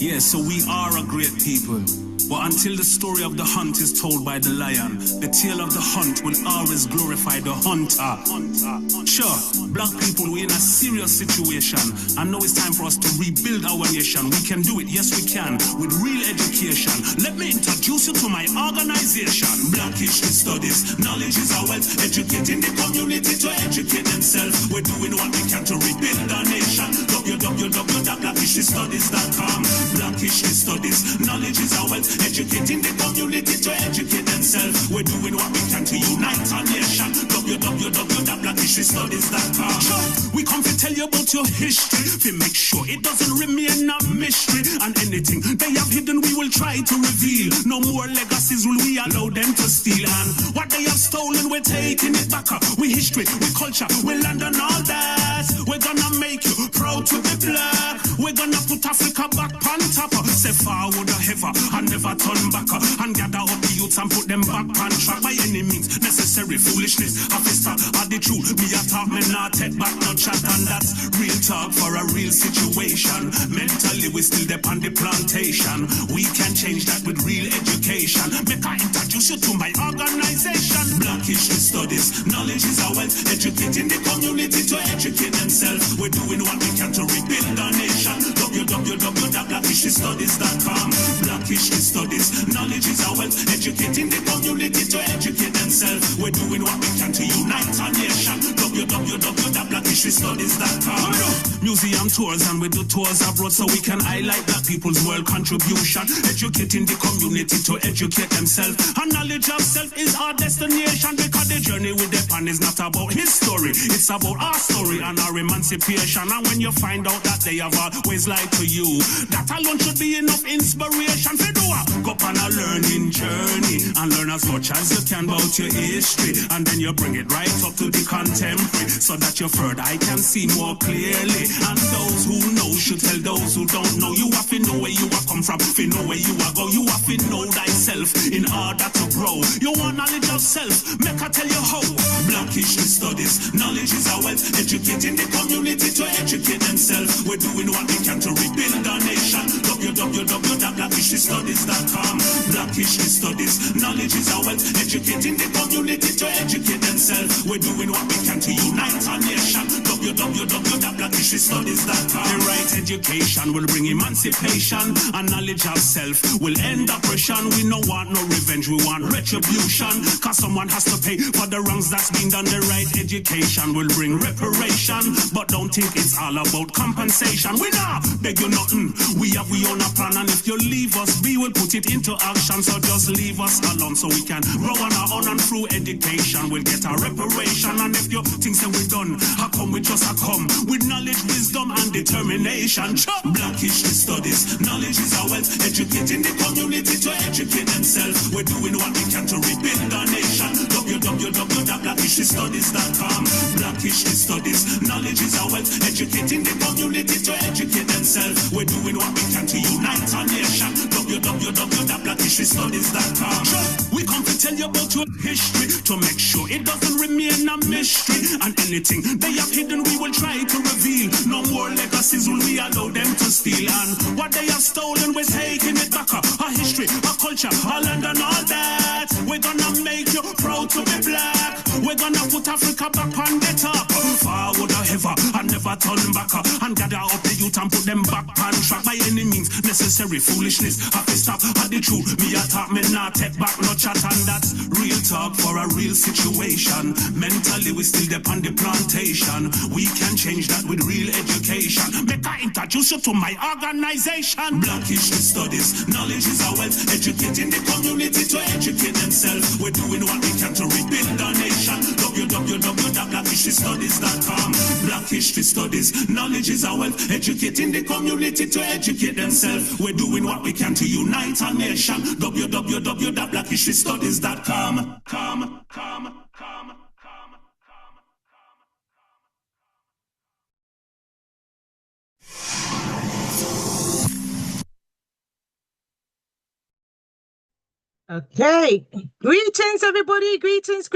Yes, so we are a great people. But until the story of the hunt is told by the lion, the tale of the hunt will always glorify the hunter. Sure, black people, we're in a serious situation. I know it's time for us to rebuild our nation. We can do it, yes we can, with real education. Let me introduce you to my organization. Black History Studies, knowledge is our wealth. Educating the community to educate themselves. We're doing what we can to rebuild our nation. www.blackhistorystudies.com. Black History Studies, knowledge is our wealth. Educating the community to educate themselves. We're doing what we can to unite our nation. www.blackhistorystudies.com. We come to tell you about your history, to make sure it doesn't remain a mystery. And anything they have hidden, we will try to reveal. No more legacies will we allow them to steal. And what they have stolen, we're taking it back. We history, we culture, we land on all that. We're gonna make you proud to be black. We're gonna put Africa back on top. Say forward or ever and never turn back. And gather up the youths and put them back on track. By any means necessary, foolishness have to stop at the truth. Me a talk, me not take back no chat. And that's real talk for a real situation. Mentally we still depend on the plantation. We can change that with real education. Make I introduce you to my organization. Black History Studies, knowledge is our wealth. Educating the community to educate themselves. We're doing what we can to rebuild our nation. www.blackhistorystudies.com. Black History Studies, knowledge is our wealth. Educating the community to educate themselves. We're doing what we can to unite our nation. www.blackhistorystudies.com. Museum tours, and we do tours abroad so we can highlight black people's world contribution. Educating the community to educate themselves. And knowledge of self is our destination, because the journey with the pan is not about his story. It's about our story and our emancipation. And when you find out that they have always lied to you, that alone should be enough inspiration for do go on a learning journey and learn as much as you can about your history, and then you bring it right up to the contemporary, so that your third eye can see more clearly. And those who know should tell those who don't know. You have to know where you are come from, to know where you are go. You have to know thyself in order to grow. You want knowledge of self, make I tell you how. Black History Studies, knowledge is our wealth. Educating the community to educate themselves. We're doing what we can to rebuild our nation. www.blackhistorystudies.com. Black History Studies, knowledge is our wealth. Educating the community to educate themselves. We're doing what we can to unite our nation. www.blackhistorystudies.com. The right education will bring emancipation, and knowledge of self will end oppression. We don't want no revenge, we want retribution, cause someone has to pay for the wrongs that's been done. The right education will bring reparation, but don't think it's all about compensation. We not beg you nothing, we have we own a plan, and if you leave us be, we'll put it into action. So just leave us alone so we can grow on our own, and through education we'll get our reparation. And if you think that we're done, how come we just come with knowledge, wisdom and determination? Black History Studies, knowledge is our wealth. Educating the community to educate themselves. We're doing what we can to rebuild our nation. www.blackhistorystudies.com. Black History Studies, knowledge is our wealth. Educating the community to educate themselves. We're doing what we can to unite our nation. www.blackhistorystudies.com. We come to tell you about your history, to make sure it doesn't remain a mystery. And anything they have hidden, we will try to reveal. No more legacies will we allow them to steal. And what they have stolen, we're taking it back. Our history, our culture, our land and all that. We're gonna make you proud to be black. We're gonna put Africa back on the top. Forward or ever and never turn back. And gather up the youth and put them back on track. By any means necessary, foolishness have to stop at the truth. Me a talk, me not take back no chat. And that's real talk for a real situation. Mentally we still depend on the plantation. We can change that with real education. Make I introduce you to my organization. Black History Studies, knowledge is our wealth. Educating the community to educate themselves. We're doing what we can to rebuild our nation. www.blackhistorystudies.com. Black History Studies, knowledge is our wealth. Educating the community to educate themselves. We're doing what we can to unite our nation. www.blackhistorystudies.com. Okay, greetings everybody, greetings.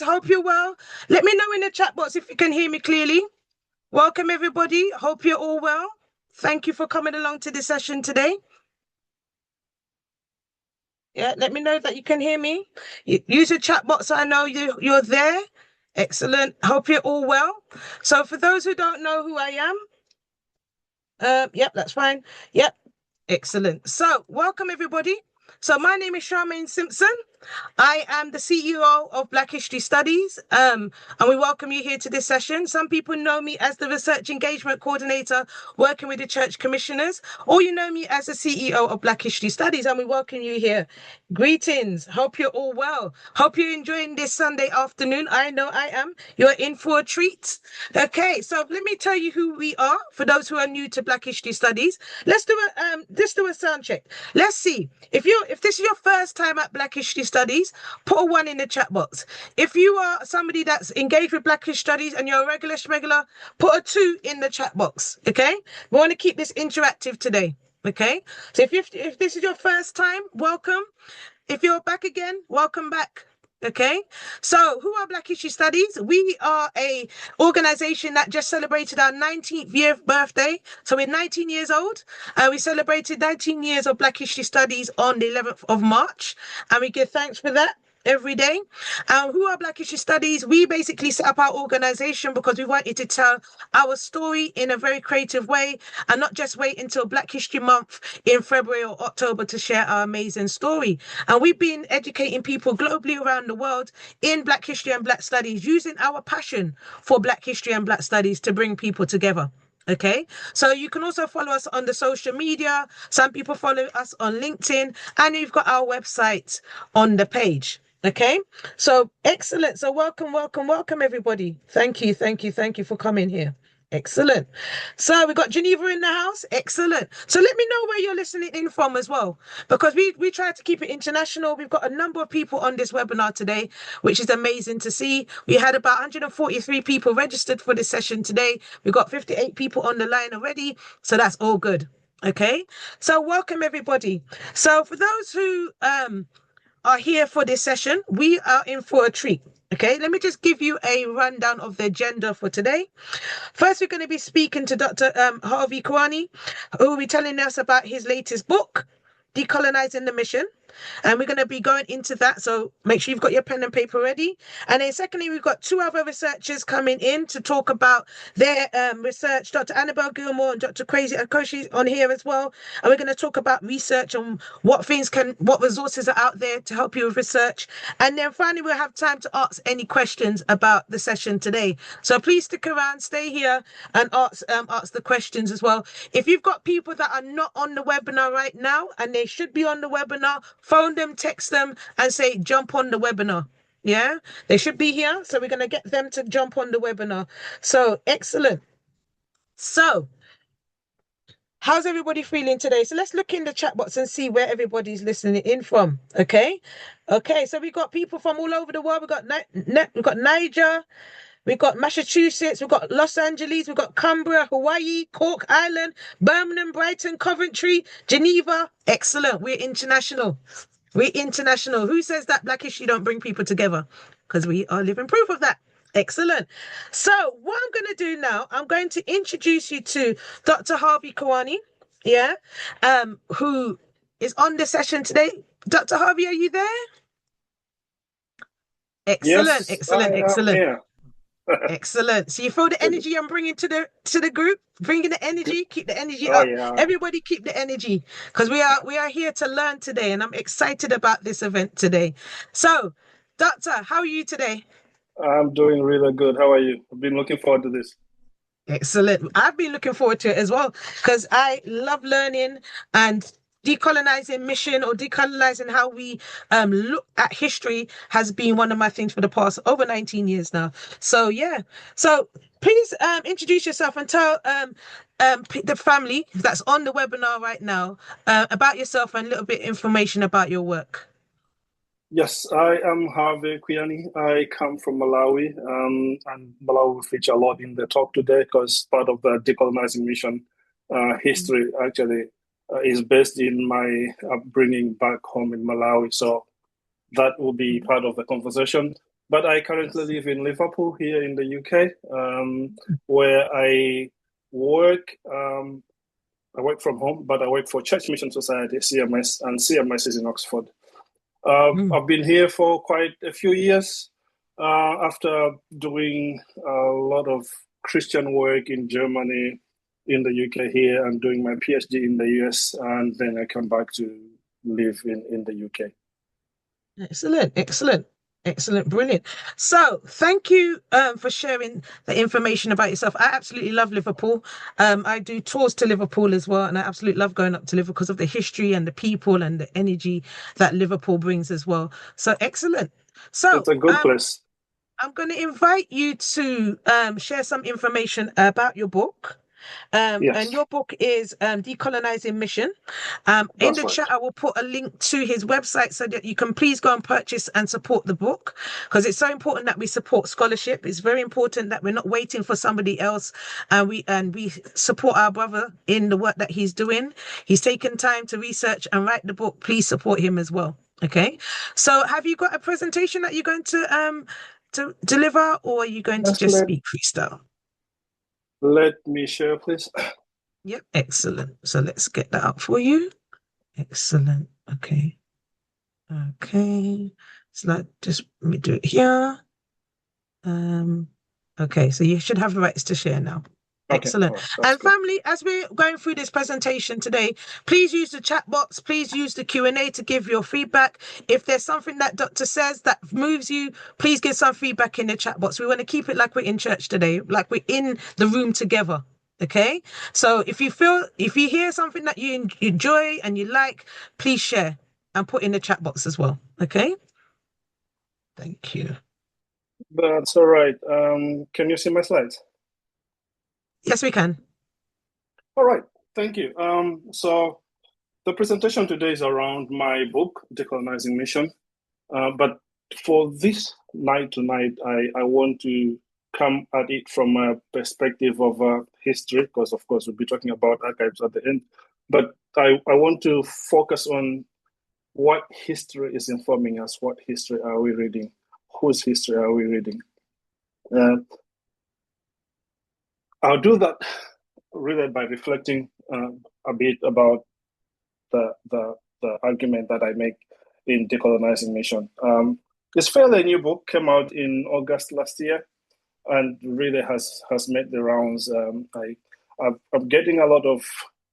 Hope you're well. Let me know in the chat box if you can hear me clearly. Welcome everybody, hope you're all well. Thank you for coming along to this session today. Yeah, let me know that you can hear me. Use your chat box so I know you're there. Excellent. Hope you're all well. So for those who don't know who I am, yep, that's fine. Yep, excellent. So welcome everybody. So my name is Charmaine Simpson. I am the CEO of Black History Studies, and we welcome you here to this session. Some people know me as the Research Engagement Coordinator working with the Church Commissioners, or you know me as the CEO of Black History Studies, and we welcome you here. Greetings. Hope you're all well. Hope you're enjoying this Sunday afternoon. I know I am. You're in for a treat. Okay, so let me tell you who we are for those who are new to Black History Studies. Let's do a sound check. Let's see. If this is your first time at Black History Studies, put a 1 in the chat box. If you are somebody that's engaged with Black History Studies and you're a regular, put a 2 in the chat box. Okay, we want to keep this interactive today. Okay, so if this is your first time, welcome. If you're back again, welcome back. Okay, so who are Black History Studies? We are a organization that just celebrated our 19th year birthday. So we're 19 years old. We celebrated 19 years of Black History Studies on the 11th of March. And we give thanks for that every day. Who are Black History Studies? We basically set up our organization because we wanted to tell our story in a very creative way and not just wait until Black History Month in February or October to share our amazing story. And we've been educating people globally around the world in Black History and Black Studies, using our passion for Black History and Black Studies to bring people together. Okay, so you can also follow us on the social media. Some people follow us on LinkedIn, and you've got our website on the page. Okay, so excellent. So welcome, everybody. Thank you for coming here. Excellent. So we got Geneva in the house. Excellent. So let me know where you're listening in from as well, because we try to keep it international. We've got a number of people on this webinar today, which is amazing to see. We had about 143 people registered for this session today. We've got 58 people on the line already. So that's all good. Okay. So welcome everybody. So for those who are here for this session, we are in for a treat. Okay, let me just give you a rundown of the agenda for today. First, we're going to be speaking to Dr. Harvey Kwiyani, who will be telling us about his latest book, Decolonizing the Mission. And we're going to be going into that. So make sure you've got your pen and paper ready. And then secondly, we've got 2 other researchers coming in to talk about their research. Dr. Annabelle Gilmore and Dr. Crazy Akoshi on here as well. And we're going to talk about research on what resources are out there to help you with research. And then finally, we'll have time to ask any questions about the session today. So please stick around, stay here and ask the questions as well. If you've got people that are not on the webinar right now and they should be on the webinar, phone them, text them, and say, jump on the webinar. Yeah, they should be here. So we're going to get them to jump on the webinar. So excellent. So how's everybody feeling today? So let's look in the chat box and see where everybody's listening in from. Okay. Okay. So we've got people from all over the world. We've got Niger. We've got Massachusetts, we've got Los Angeles, we've got Cumbria, Hawaii, Cork Island, Birmingham, Brighton, Coventry, Geneva. Excellent. We're international. We're international. Who says that Black history don't bring people together? Because we are living proof of that. Excellent. So what I'm going to do now, I'm going to introduce you to Dr. Harvey Kwiyani, who is on the session today. Dr. Harvey, are you there? Excellent, yes, excellent. Excellent. So you feel the energy I'm bringing to the group, bringing the energy, keep the energy up. Yeah. Everybody keep the energy, because we are here to learn today, and I'm excited about this event today. So, Doctor, how are you today? I'm doing really good. How are you? I've been looking forward to this. Excellent. I've been looking forward to it as well, because I love learning and decolonizing mission, or decolonizing how we look at history, has been one of my things for the past over 19 years now. So yeah. So please introduce yourself and tell the family that's on the webinar right now about yourself and a little bit information about your work. Yes, I am Harvey Kwiyani. I come from Malawi, and Malawi will feature a lot in the talk today because part of the decolonizing mission history actually is based in my upbringing back home in Malawi. So that will be part of the conversation. But I currently live in Liverpool here in the UK, where I work I work from home, but I work for Church Mission Society, CMS, and CMS is in Oxford. I've been here for quite a few years after doing a lot of Christian work in Germany, in the UK here, and doing my PhD in the US, and then I come back to live in the UK. Excellent, brilliant. So thank you for sharing the information about yourself. I absolutely love Liverpool. I do tours to Liverpool as well, and I absolutely love going up to Liverpool because of the history and the people and the energy that Liverpool brings as well. So excellent. So it's a good place. I'm going to invite you to share some information about your book. Yes. And your book is Decolonizing Mission. In the chat, I will put a link to his website so that you can please go and purchase and support the book, because it's so important that we support scholarship. It's very important that we're not waiting for somebody else, and we support our brother in the work that he's doing. He's taken time to research and write the book. Please support him as well. Okay. So have you got a presentation that you're going to deliver, or are you going to just speak freestyle? Let me share, please. Yep, excellent. So let's get that up for you. Excellent. Okay. So just let me do it here. Okay, so you should have the rights to share now. Excellent. Okay. And family, as we're going through this presentation today, please use the chat box, please use the Q&A to give your feedback. If there's something that Doctor says that moves you, please give some feedback in the chat box. We want to keep it like we're in church today, like we're in the room together. Okay, so if you hear something that you enjoy and you like, please share and put in the chat box as well. Okay, thank you. That's all right. Can you see my slides? Yes, we can. All right, thank you. So the presentation today is around my book, Decolonizing Mission. But for this night tonight, I want to come at it from a perspective of history, because of course we'll be talking about archives at the end. But I want to focus on what history is informing us. What history are we reading? Whose history are we reading? I'll do that really by reflecting a bit about the argument that I make in Decolonizing Mission. It's fairly new book, came out in August last year, and really has made the rounds. I'm getting a lot of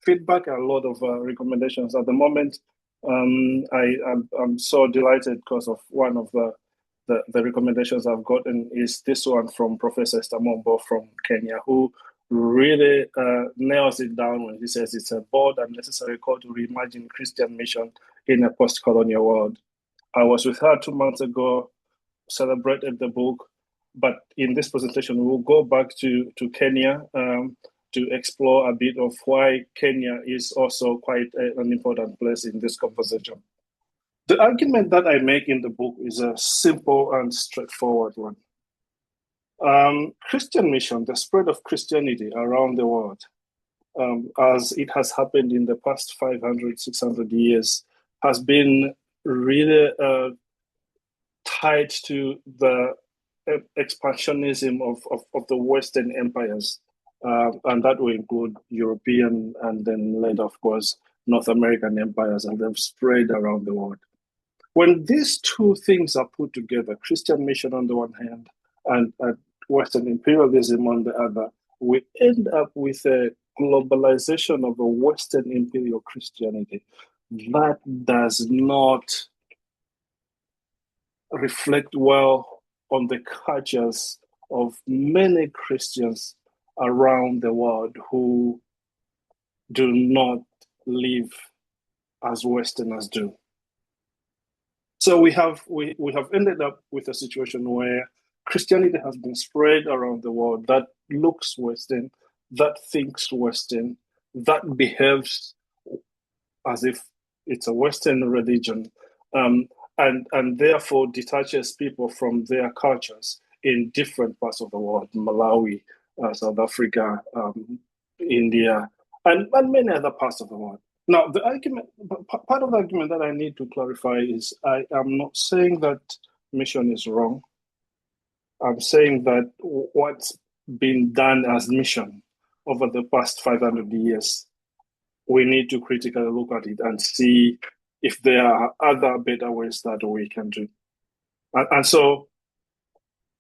feedback, a lot of recommendations at the moment. I'm so delighted because of one of the recommendations I've gotten is this one from Professor Estamombo from Kenya, who really nails it down when he says it's a bold and necessary call to reimagine Christian mission in a post-colonial world. I was with her 2 months ago, celebrated the book, but in this presentation, we'll go back to Kenya to explore a bit of why Kenya is also quite an important place in this conversation. The argument that I make in the book is a simple and straightforward one. Christian mission, the spread of Christianity around the world, as it has happened in the past 500, 600 years, has been really tied to the expansionism of the Western empires. And that will include European and then later, of course, North American empires, and they've spread around the world. When these two things are put together, Christian mission on the one hand and Western imperialism on the other, we end up with a globalization of a Western imperial Christianity that does not reflect well on the cultures of many Christians around the world who do not live as Westerners do. So we have ended up with a situation where Christianity has been spread around the world that looks Western, that thinks Western, that behaves as if it's a Western religion, and therefore detaches people from their cultures in different parts of the world, Malawi, South Africa, India, and many other parts of the world. Now, the argument, part of the argument that I need to clarify is I am not saying that mission is wrong. I'm saying that what's been done as mission over the past 500 years we need to critically look at it and see if there are other better ways that we can do. And so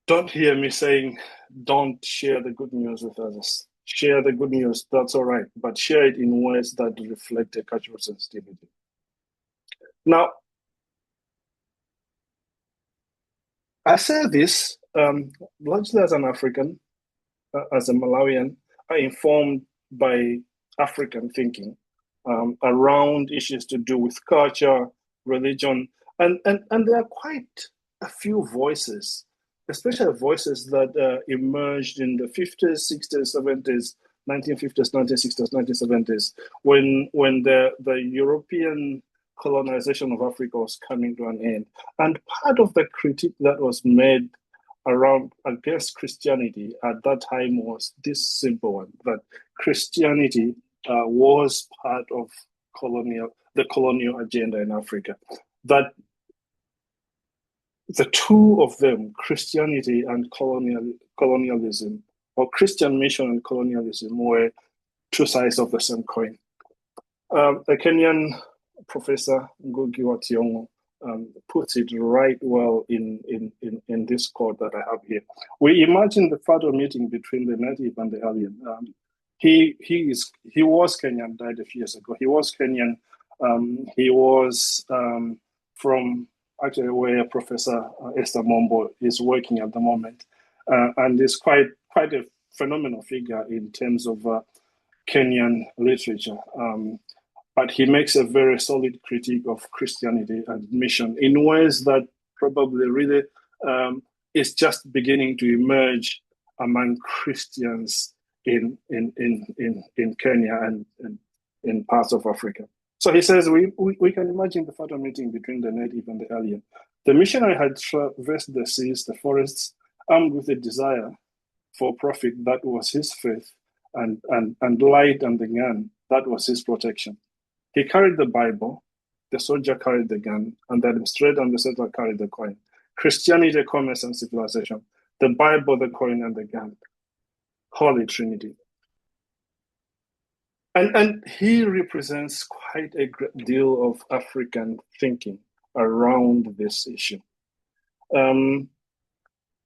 don't hear me saying, don't share the good news with others. Share the good news, that's all right, but share it in ways that reflect a cultural sensitivity. Now, I say this largely as an African, as a Malawian, are informed by African thinking around issues to do with culture, religion, and there are quite a few voices, especially voices that emerged in the 50s, 60s, 70s, 1950s, 1960s, 1970s, when the European colonization of Africa was coming to an end. And part of the critique that was made around against Christianity at that time was this simple one, that Christianity was part of the colonial agenda in Africa. That the two of them, Christianity and colonialism, or Christian mission and colonialism, were two sides of the same coin. The Kenyan professor Ngugi wa Thiong'o puts it right well in this quote that I have here. We imagine the further meeting between the native and the alien. He was Kenyan, died a few years ago. He was Kenyan. He was from actually where Professor Esther Mombo is working at the moment, and is quite a phenomenal figure in terms of Kenyan literature. But he makes a very solid critique of Christianity and mission in ways that probably really is just beginning to emerge among Christians in Kenya and in parts of Africa. So he says we can imagine the fatal meeting between the native and the alien. The missionary had traversed the seas, the forests, armed with a desire for profit that was his faith, and light and the gun that was his protection. He carried the Bible, the soldier carried the gun, and the administrator and the settler carried the coin. Christianity, commerce, and civilization. The Bible, the coin, and the gun. Holy Trinity. And he represents quite a great deal of African thinking around this issue. Among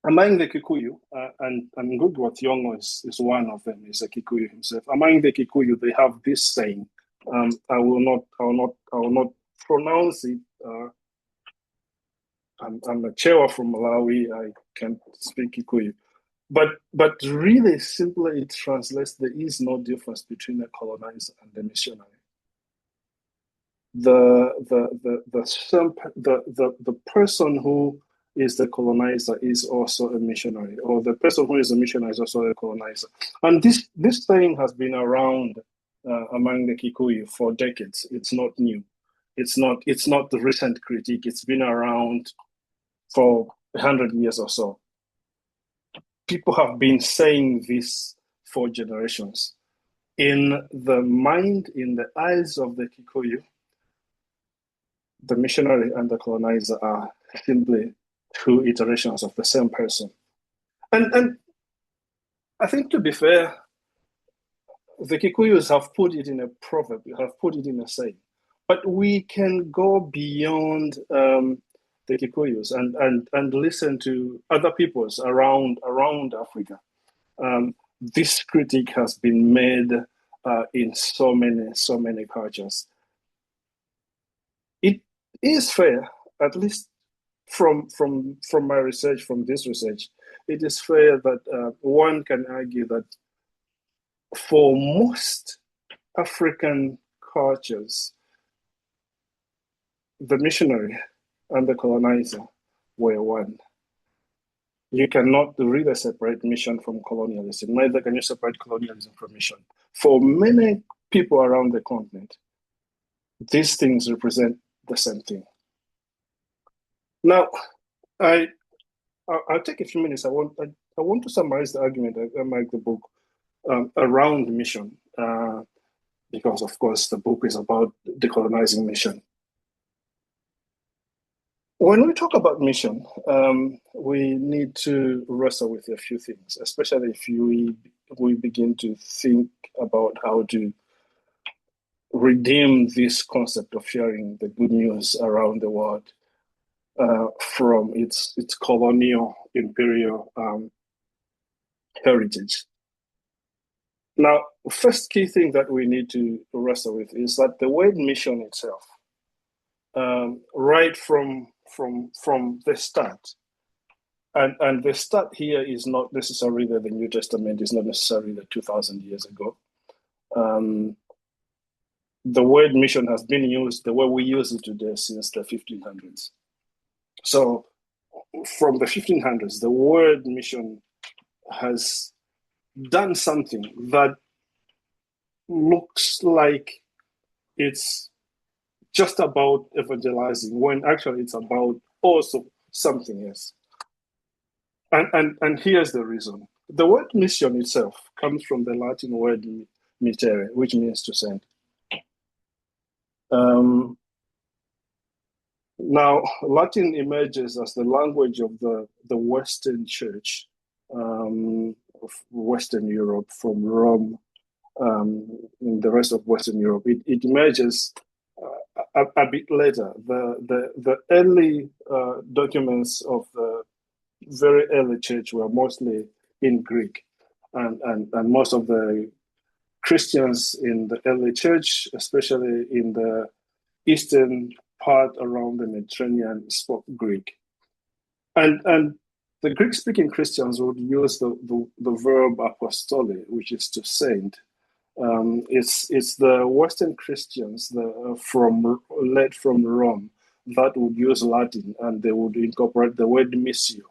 the Kikuyu, and Ngugi wa Thiong'o is one of them, is a Kikuyu himself. Among the Kikuyu, they have this saying. I will not pronounce it. I'm a Chewa from Malawi. I can't speak Kikuyu, but really simply it translates: there is no difference between a colonizer and a missionary. The person who is the colonizer is also a missionary, or the person who is a missionary is also a colonizer. And this thing has been around among the Kikuyu for decades. It's not new. It's not the recent critique. It's been around for 100 years or so. People have been saying this for generations. In the mind, in the eyes of the Kikuyu, the missionary and the colonizer are simply two iterations of the same person. And I think, to be fair, the Kikuyus have put it in a proverb, have put it in a saying. But we can go beyond the Kikuyus and listen to other peoples around Africa. This critique has been made in so many cultures. It is fair, at least from my research, from this research, it is fair that one can argue that for most African cultures, the missionary and the colonizer were one. You cannot really separate mission from colonialism. Neither can you separate colonialism from mission. For many people around the continent, these things represent the same thing. Now, I'll take a few minutes. I want to summarize the argument I make the book around mission, because of course the book is about decolonizing mission. When we talk about mission, we need to wrestle with a few things, especially if we begin to think about how to redeem this concept of sharing the good news around the world from its colonial imperial heritage. Now, first key thing that we need to wrestle with is that the word mission itself, right from the start, and the start here is not necessarily the New Testament, is not necessarily the 2,000 years ago. The word mission has been used the way we use it today since the 1500s. So from the 1500s, the word mission has done something that looks like it's just about evangelizing when actually it's about also something else. And here's the reason. The word mission itself comes from the Latin word mittere, which means to send. Now, Latin emerges as the language of the Western Church of Western Europe, from Rome, in the rest of Western Europe. It emerges a bit later. The early documents of the very early church were mostly in Greek, and most of the Christians in the early church, especially in the eastern part around the Mediterranean, spoke Greek. And the Greek-speaking Christians would use the verb apostole, which is to send. It's the Western Christians led from Rome that would use Latin, and they would incorporate the word missio.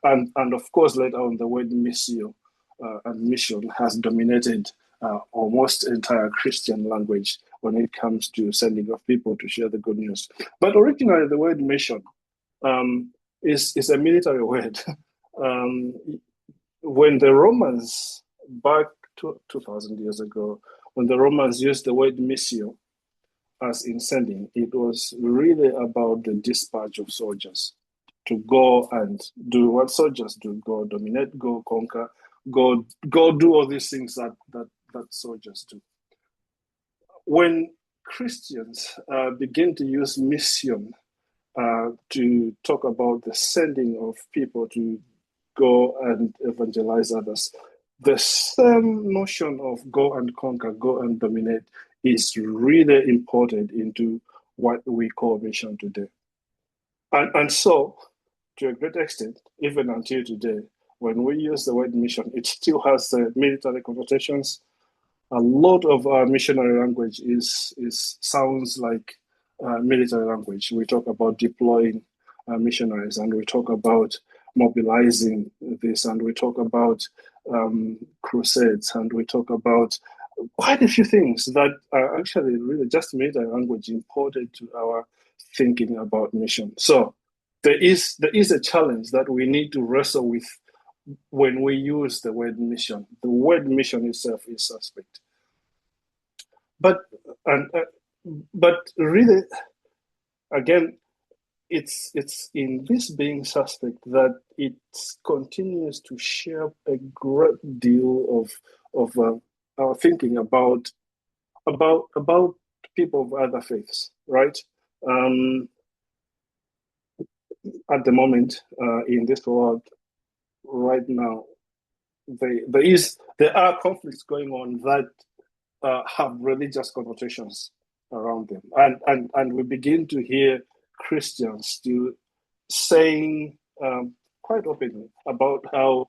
And of course, later on, the word missio and mission has dominated almost entire Christian language when it comes to sending of people to share the good news. But originally, the word mission is a military word. When the Romans, back 2,000 years ago, when the Romans used the word missio as in sending, it was really about the dispatch of soldiers to go and do what soldiers do: go dominate, go conquer, go do all these things that soldiers do. When Christians begin to use mission to talk about the sending of people to go and evangelize others, the same notion of go and conquer, go and dominate is really imported into what we call mission today. And so, to a great extent, even until today, when we use the word mission, it still has military connotations. A lot of our missionary language sounds like military language. We talk about deploying missionaries, and we talk about mobilizing this, and we talk about crusades, and we talk about quite a few things that are actually really just military language imported to our thinking about mission. So there is a challenge that we need to wrestle with when we use the word mission. The word mission itself is suspect. But really, again, it's in this being suspect that it continues to shape a great deal of our thinking about people of other faiths, right? At the moment, in this world right now, there are conflicts going on that have religious connotations around them, and we begin to hear Christians still saying quite openly about how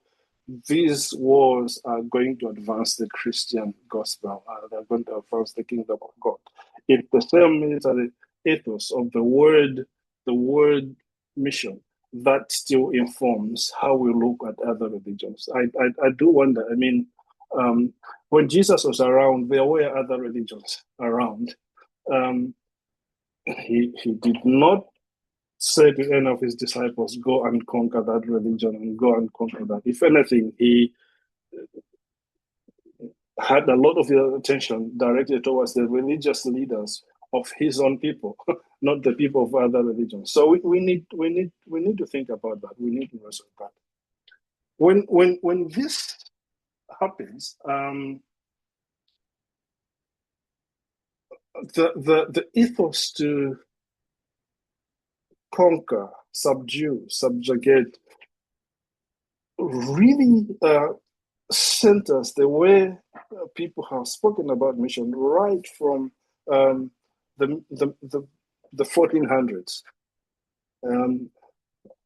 these wars are going to advance the Christian gospel. They're going to advance the kingdom of God. It's the same military ethos of the word mission that still informs how we look at other religions. I do wonder. I mean, when Jesus was around, there were other religions around. He did not say to any of his disciples, go and conquer that religion and go and conquer that. If anything, he had a lot of the attention directed towards the religious leaders of his own people, not the people of other religions. So we need to think about that. We need to wrestle with that. When this happens, the ethos to conquer, subdue, subjugate really centers the way people have spoken about mission right from um, the 1400s.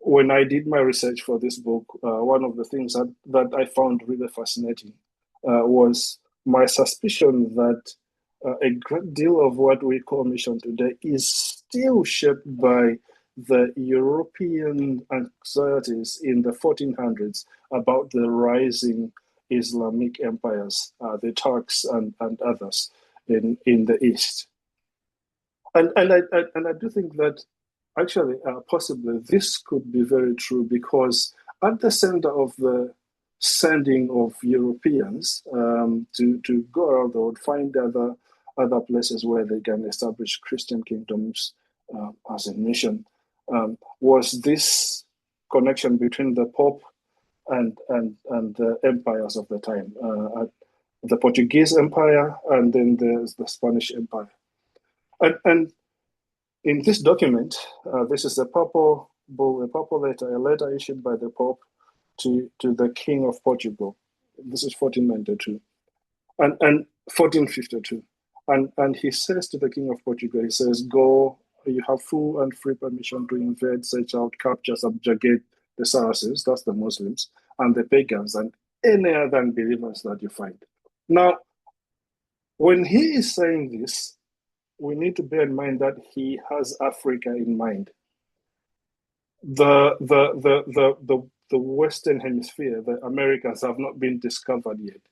When I did my research for this book, one of the things that I found really fascinating was my suspicion that a great deal of what we call mission today is still shaped by the European anxieties in the 1400s about the rising Islamic empires, the Turks and others in the East. And I do think that actually, possibly this could be very true because at the center of the sending of Europeans to go around the world, find other places where they can establish Christian kingdoms as a nation, was this connection between the Pope and the empires of the time, the Portuguese Empire and then the Spanish Empire, and in this document, this is a papal bull, a papal letter, a letter issued by the Pope to the King of Portugal. This is 1492 and 1452. And he says to the King of Portugal, he says, go, you have full and free permission to invade, search out, capture, subjugate the Saracens, that's the Muslims, and the pagans, and any other unbelievers that you find. Now, when he is saying this, we need to bear in mind that he has Africa in mind. The Western Hemisphere, the Americas, have not been discovered yet.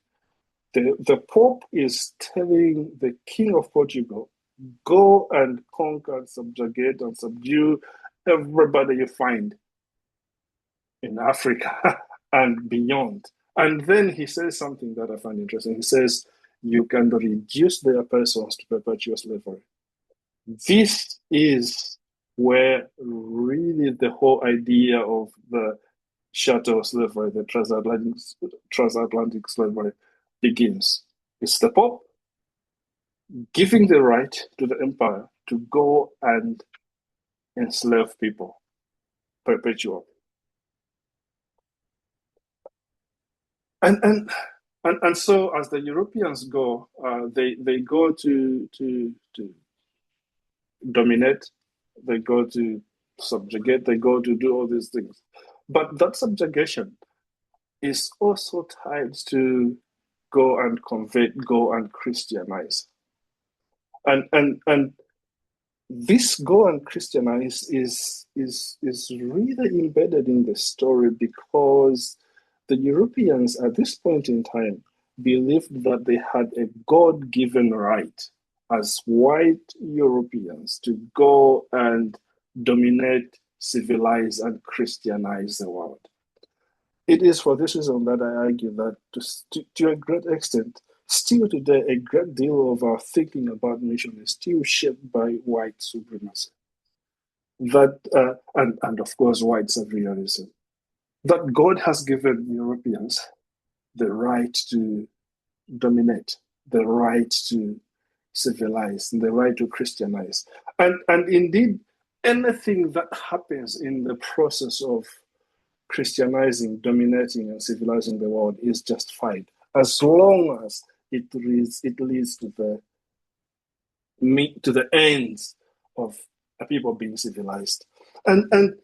The Pope is telling the King of Portugal, go and conquer, subjugate, and subdue everybody you find in Africa and beyond. And then he says something that I find interesting. He says, you can reduce their persons to perpetual slavery. This is where really the whole idea of the chattel slavery, the transatlantic slavery begins. It's the Pope giving the right to the empire to go and enslave people perpetually. And so as the Europeans go, they go to dominate, they go to subjugate, they go to do all these things. But that subjugation is also tied to go and convert, go and Christianize. And this go and Christianize is really embedded in the story because the Europeans at this point in time believed that they had a God-given right as white Europeans to go and dominate, civilize, and Christianize the world. It is for this reason that I argue that to a great extent, still today, a great deal of our thinking about mission is still shaped by white supremacy. That and of course white saviorism. That God has given Europeans the right to dominate, the right to civilize, the right to Christianize. And indeed, anything that happens in the process of Christianizing, dominating, and civilizing the world is justified, as long as it leads to the ends of people being civilized. And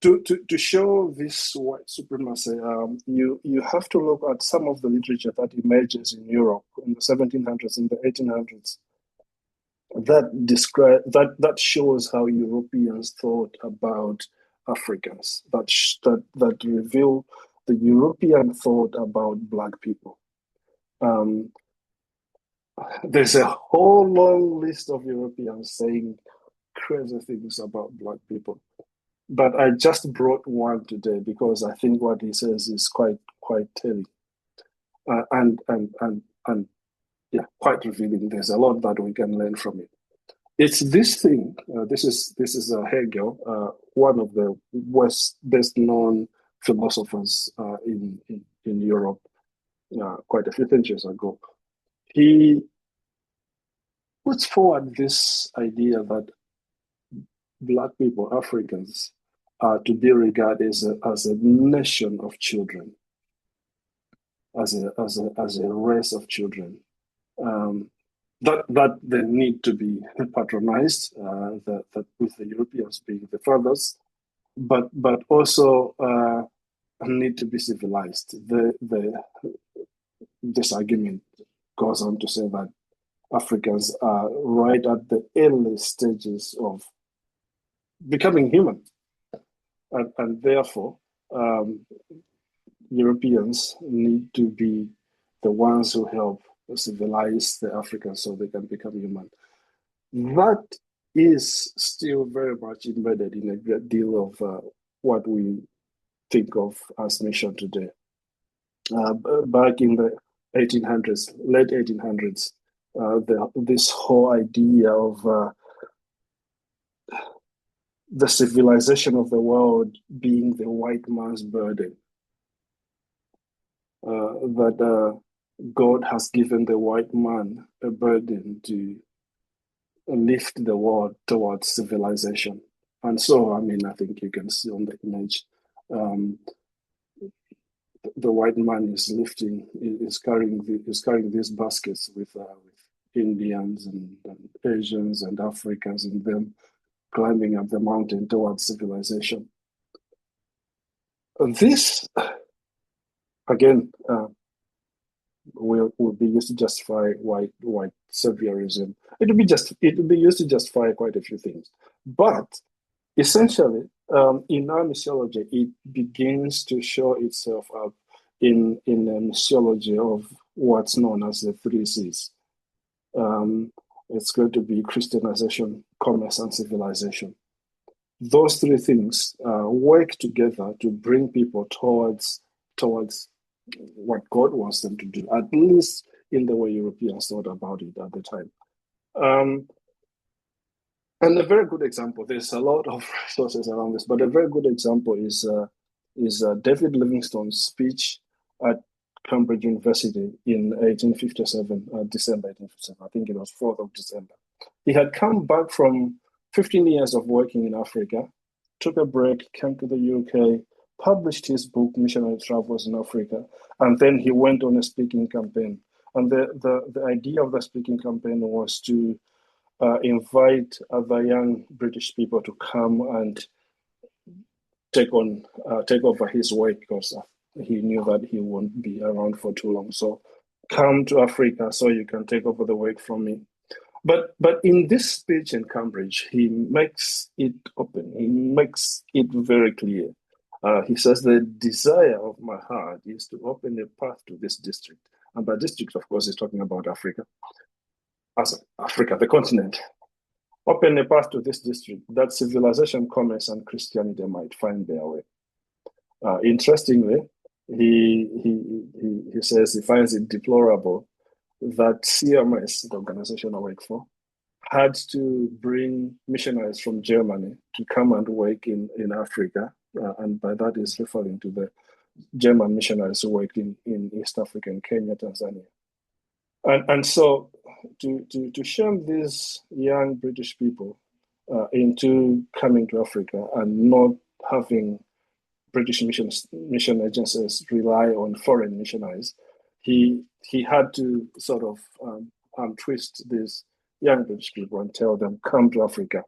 to show this white supremacy, you have to look at some of the literature that emerges in Europe in the 1700s, in the 1800s, that shows how Europeans thought about Africans, that reveal the European thought about Black people. There's a whole long list of Europeans saying crazy things about Black people. But I just brought one today because I think what he says is quite telling, and yeah, quite revealing. There's a lot that we can learn from it. It's this thing. This is Hegel, one of the best known philosophers in Europe, quite a few centuries ago. He puts forward this idea that Black people, Africans, are to be regarded as a nation of children, as a race of children. That they need to be patronized, that with the Europeans being the fathers, but also need to be civilized. This argument goes on to say that Africans are right at the early stages of becoming human, and therefore Europeans need to be the ones who help civilize the Africans so they can become human. That is still very much embedded in a great deal of what we think of as nation today. Back in the 1800s, late 1800s, this whole idea of the civilization of the world being the white man's burden, that God has given the white man a burden to lift the world towards civilization. And so, I mean, I think you can see on the image, the white man is carrying these baskets with Indians and Asians and Africans, and them climbing up the mountain towards civilization. This, again, will be used to justify white saviorism. It will be used to justify quite a few things. But essentially, in our missiology, it begins to show itself up in a missiology of what's known as the 3 C's. It's going to be Christianization, commerce, and civilization. Those 3 things work together to bring people towards what God wants them to do, at least in the way Europeans thought about it at the time. And a very good example, there's a lot of resources around this, but a very good example is David Livingstone's speech at Cambridge University in 1857, December 1857. I think it was 4th of December. He had come back from 15 years of working in Africa, took a break, came to the UK, published his book, Missionary Travels in Africa, and then he went on a speaking campaign. And the idea of the speaking campaign was to invite other young British people to come and take over his work, because he knew that he won't be around for too long. So come to Africa so you can take over the work from me. But in this speech in Cambridge, he makes it open. He makes it very clear. He says, the desire of my heart is to open a path to this district. And by district, of course, he's talking about Africa. As Africa, the continent. Open a path to this district that civilization, commerce, and Christianity might find their way. Interestingly, he says he finds it deplorable that CMS, the organization I work for, had to bring missionaries from Germany to come and work in Africa. And by that is referring to the German missionaries who worked in East Africa, in Kenya, Tanzania. And so to shame these young British people into coming to Africa and not having British mission agencies rely on foreign missionaries, he had to sort of twist these young British people and tell them, come to Africa.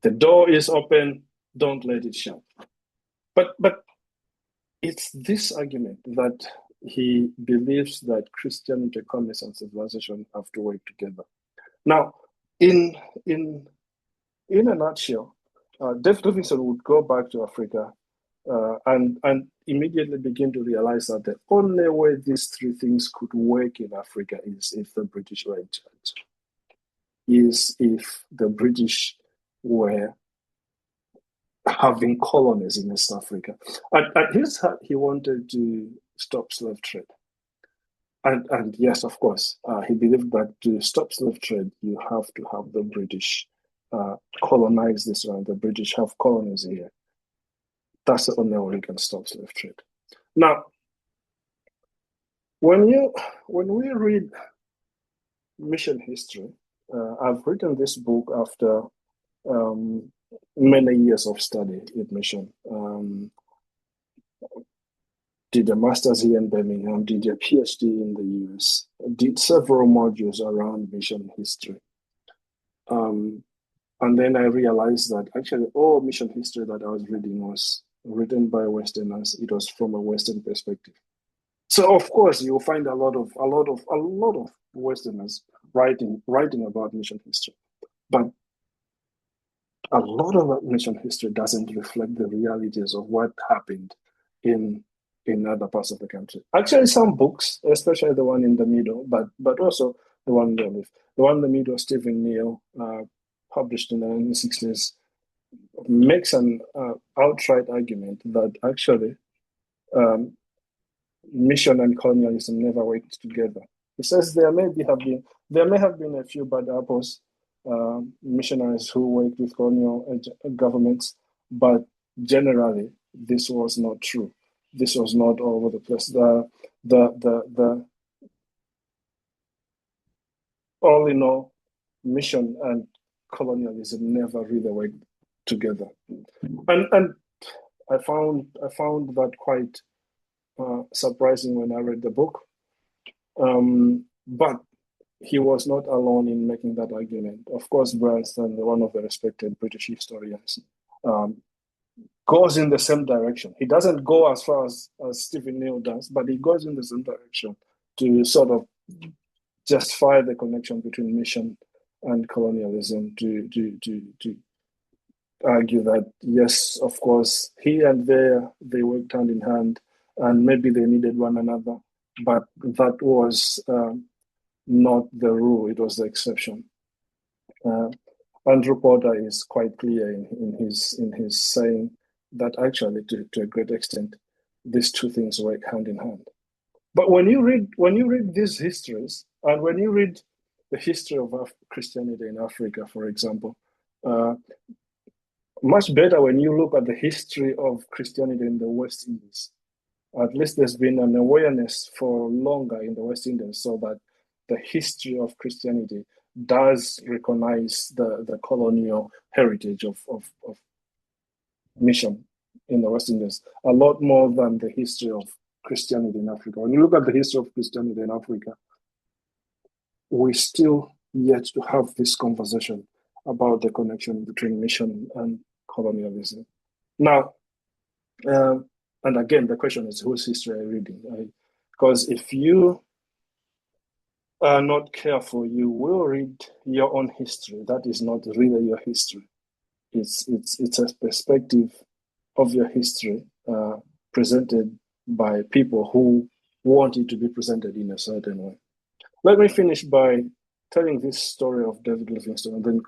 The door is open, don't let it shut. But it's this argument that he believes that Christianity, commerce, and civilization have to work together. Now, in a nutshell, David Livingstone would go back to Africa and immediately begin to realize that the only way these 3 things could work in Africa is if the British were in charge, is if the British were having colonies in East Africa. At his heart, he wanted to stop slave trade. And yes, of course, he believed that to stop slave trade, you have to have the British colonize this land. The British have colonies here. That's the only way we can stop slave trade. Now, when we read mission history, I've written this book after many years of study in mission. Did a master's here in Birmingham, did a PhD in the US, did several modules around mission history. And then I realized that actually all mission history that I was reading was written by Westerners. It was from a Western perspective. So of course you'll find a lot of Westerners writing about mission history, but a lot of mission history doesn't reflect the realities of what happened in other parts of the country. Actually, some books, especially the one in the middle, but also the one in the left. The one in the middle, Stephen Neal, published in the 1960s, makes an outright argument that actually mission and colonialism never worked together. He says there may have been a few bad apples, missionaries who worked with colonial governments, but generally this was not true. This was not all over the place. All in all, mission and colonialism never really worked together, and I found that quite surprising when I read the book. But he was not alone in making that argument. Of course, Branston, one of the respected British historians, goes in the same direction. He doesn't go as far as Stephen Neal does, but he goes in the same direction to sort of justify the connection between mission and colonialism, to argue that, yes, of course, here and there, they worked hand in hand, and maybe they needed one another, but that was not the rule, it was the exception. Andrew Porter is quite clear in his saying that actually, to a great extent, these two things work hand in hand. But when you read these histories, and when you read the history of Christianity in Africa, for example, much better when you look at the history of Christianity in the West Indies. At least there's been an awareness for longer in the West Indies, so that the history of Christianity does recognize the colonial heritage of mission in the West Indies, a lot more than the history of Christianity in Africa. When you look at the history of Christianity in Africa, we still yet to have this conversation about the connection between mission and colonialism. Now, and again, the question is, whose history are you reading? Because if you are not careful, you will read your own history. That is not really your history. It's a perspective of your history presented by people who want it to be presented in a certain way. Let me finish by telling this story of David Livingstone, and then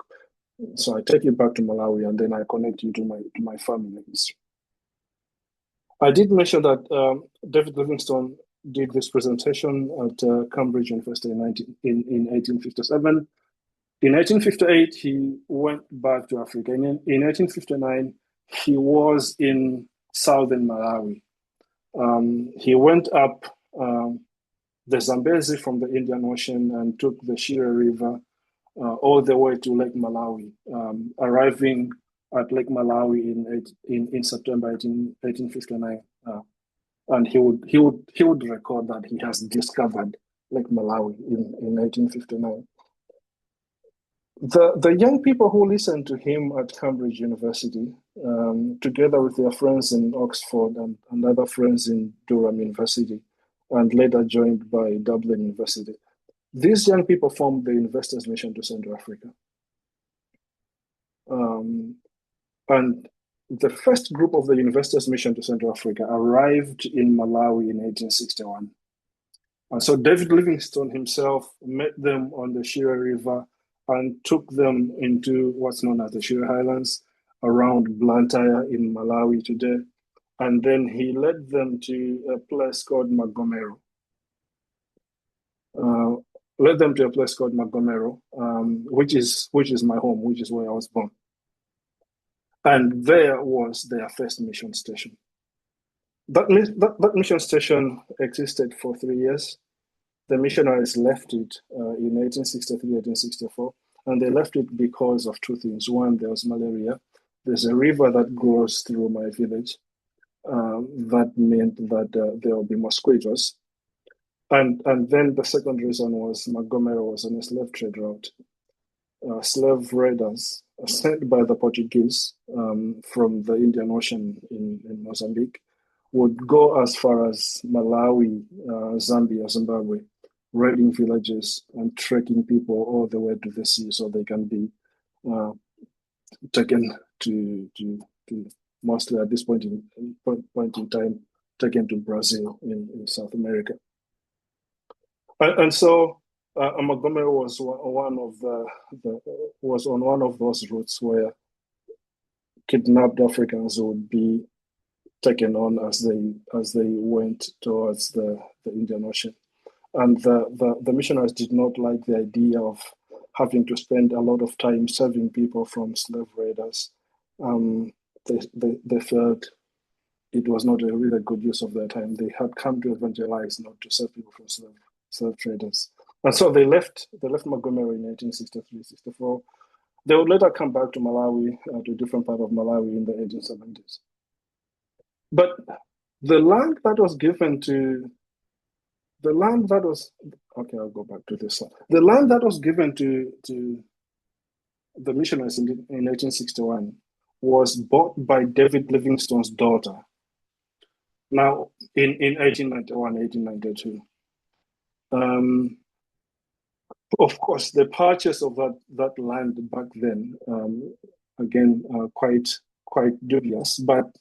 so I take you back to Malawi, and then I connect you to my family history. I did mention that David Livingstone did this presentation at Cambridge University in 1857. In 1858, he went back to Africa. In 1859, he was in southern Malawi. He went up the Zambezi from the Indian Ocean and took the Shire River all the way to Lake Malawi, arriving at Lake Malawi in September 1859. And he would record that he has discovered Lake Malawi in 1859. The young people who listened to him at Cambridge University, together with their friends in Oxford and other friends in Durham University, and later joined by Dublin University, these young people formed the Investors Mission to Central Africa. And the first group of the Investors Mission to Central Africa arrived in Malawi in 1861. And so David Livingstone himself met them on the Shire River and took them into what's known as the Shire Highlands around Blantyre in Malawi today. And then he led them to a place called Magomero. Which is my home, which is where I was born. And there was their first mission station. That mission station existed for 3 years. The missionaries left it in 1863, 1864, And they left it because of two things. One, there was malaria. There's a river that grows through my village. That meant that there will be mosquitoes. And then the second reason was Montgomery was on a slave trade route. Slave raiders sent by the Portuguese from the Indian Ocean in Mozambique would go as far as Malawi, Zambia, Zimbabwe, raiding villages and trekking people all the way to the sea so they can be taken to mostly at this point in time, taken to Brazil in South America. And so Montgomery was one of was on one of those routes where kidnapped Africans would be taken on as they went towards the Indian Ocean. And the missionaries did not like the idea of having to spend a lot of time serving people from slave raiders. They felt it was not a really good use of their time. They had come to evangelize, not to serve people from slave traders. And so they left Montgomery in 1863-64. They would later come back to Malawi, to a different part of Malawi in the 1870s. But the land that was given to I'll go back to this one. The land that was given to the missionaries in 1861 was bought by David Livingstone's daughter. Now, in 1891, 1892. Of course, the purchase of that land back then, again, quite dubious, but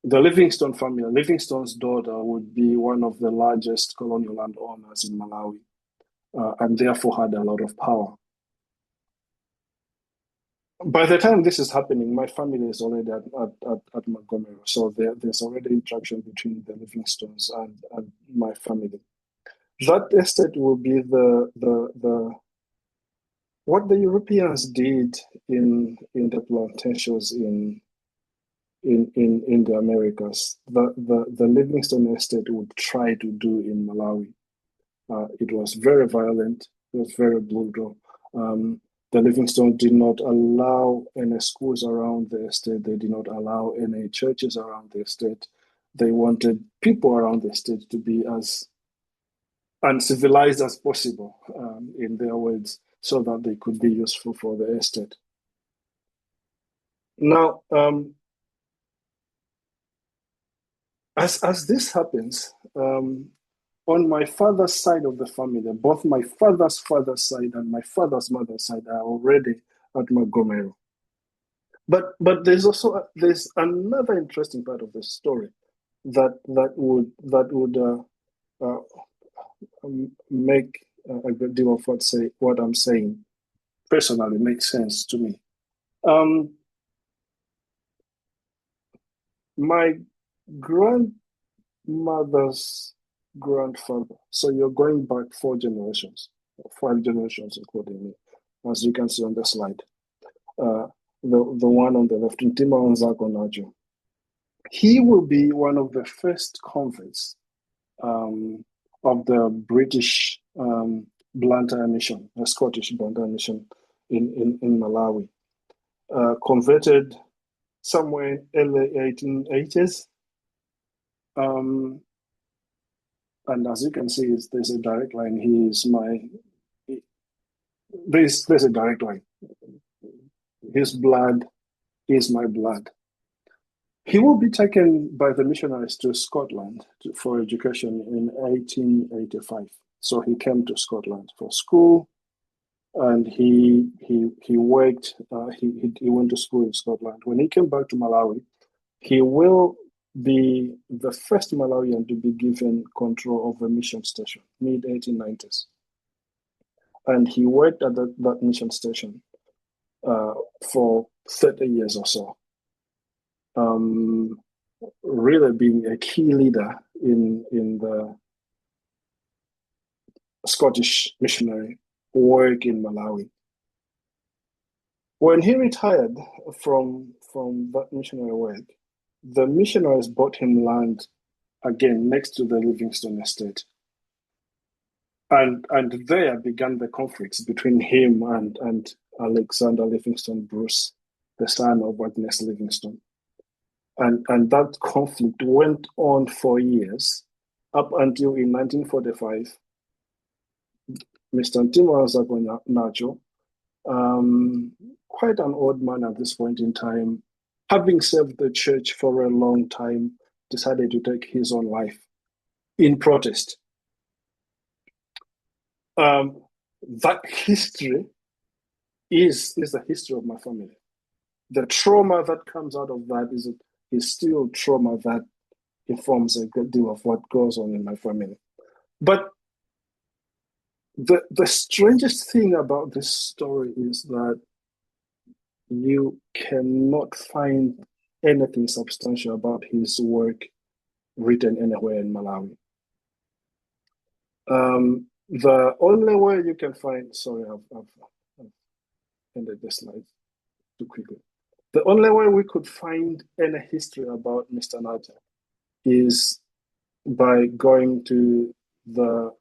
the Livingstone family, Livingstone's daughter, would be one of the largest colonial landowners in Malawi, and therefore had a lot of power. By the time this is happening, my family is already at Montgomery, so there's already interaction between the Livingstones and my family. That estate will be the what the Europeans did in the plantations in the Americas. The Livingstone estate would try to do in Malawi. It was very violent. It was very brutal. The Livingstone did not allow any schools around the estate. They did not allow any churches around the estate. They wanted people around the estate to be as uncivilized as possible, in their words, so that they could be useful for the estate. Now, as this happens, on my father's side of the family, both my father's side and my father's mother's side are already at Montgomery. But there's another interesting part of the story that would make a great deal of what I'm saying personally makes sense to me. My grandmother's grandfather, so you're going back 5 generations including me, as you can see on the slide. The one on the left, Ntima Onzako Najo. He will be one of the first converts of the British Blantyre Mission, the Scottish Blantyre Mission in Malawi. Converted somewhere in early 1880s. And as you can see, there's a direct line. There's a direct line. His blood is my blood. He will be taken by the missionaries to Scotland for education in 1885. So he came to Scotland for school, and he worked. He went to school in Scotland. When he came back to Malawi, he will be the first Malawian to be given control of a mission station, mid-1890s. And he worked at that mission station for 30 years or so. Really being a key leader in the Scottish missionary work in Malawi. When he retired from that missionary work, the missionaries bought him land again next to the Livingstone estate. And there began the conflicts between him and Alexander Livingston Bruce, the son of Agnes Livingston. And that conflict went on for years, up until in 1945, Mr. Ntimazagwa Nacho, quite an old man at this point in time, having served the church for a long time, decided to take his own life in protest. That history is the history of my family. The trauma that comes out of that is still trauma that informs a good deal of what goes on in my family. But the strangest thing about this story is that you cannot find anything substantial about his work written anywhere in Malawi. The only way you can find, sorry, I've ended the slide too quickly. The only way we could find any history about Mr. Naja is by going to the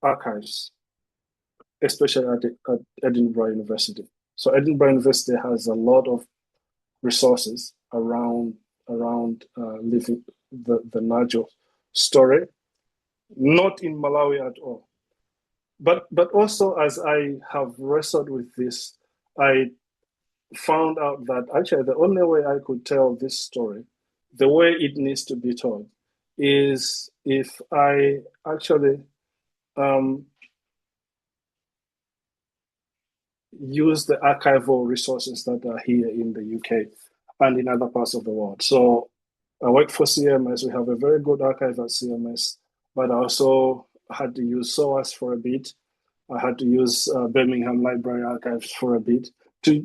archives, especially at Edinburgh University. So Edinburgh University has a lot of resources around living the Najo story, not in Malawi at all. But also, as I have wrestled with this, I found out that actually the only way I could tell this story, the way it needs to be told, is if I actually use the archival resources that are here in the UK and in other parts of the world. So I work for CMS. We have a very good archive at CMS, but I also had to use SOAS for a bit. I had to use Birmingham Library Archives for a bit to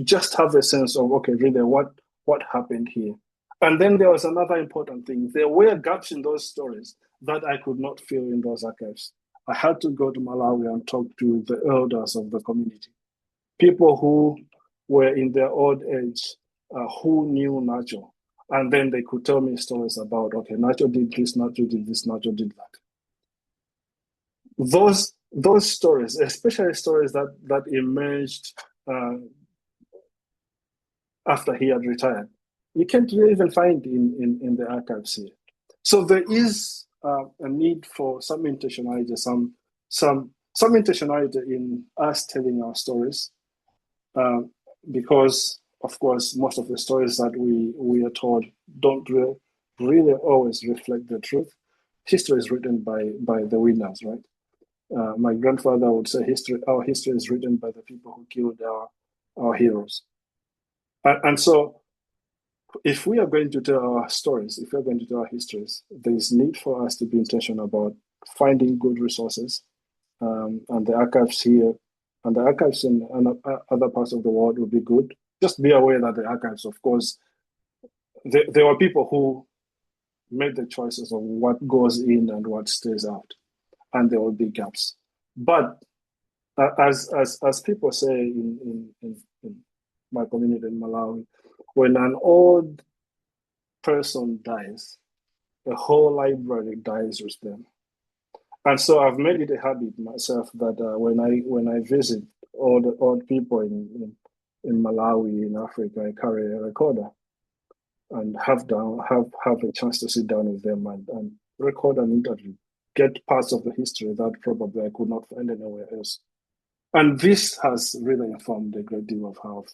just have a sense of, okay, really, what happened here? And then there was another important thing. There were gaps in those stories that I could not fill in those archives. I had to go to Malawi and talk to the elders of the community, people who were in their old age, who knew Nacho. And then they could tell me stories about, okay, Nacho did this, Nacho did this, Nacho did that. Those stories, especially stories that emerged after he had retired, you can't really even find in the archives here. So there is a need for some intentionality, some intentionality in us telling our stories, because of course most of the stories that we are told don't really always reflect the truth. History is written by the winners, right? My grandfather would say our history is written by the people who killed our heroes. And so if we are going to tell our stories, if we're going to tell our histories, there is need for us to be intentional about finding good resources. And the archives here and the archives in other parts of the world will be good. Just be aware that the archives, of course, there are people who made the choices of what goes in and what stays out, and there will be gaps. But as people say in my community in Malawi, when an old person dies, the whole library dies with them. And so I've made it a habit myself that when I visit all the old people in Malawi, in Africa, I carry a recorder and have a chance to sit down with them and record an interview, get parts of the history that probably I could not find anywhere else. And this has really informed a great deal of how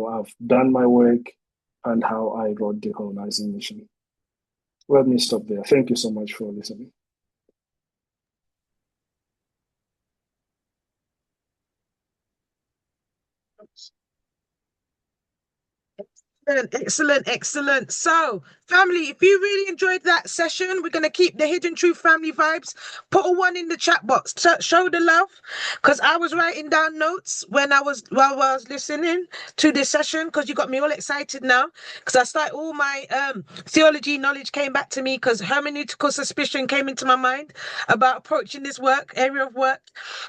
I've done my work and how I wrote Decolonizing Mission. Let me stop there. Thank you so much for listening. Excellent. So, family, if you really enjoyed that session, we're going to keep the Hidden Truth family vibes. Put a 1 in the chat box. Show the love, because I was writing down notes while I was listening to this session, because you got me all excited now, because I started all my theology knowledge came back to me, because hermeneutical suspicion came into my mind about approaching this area of work,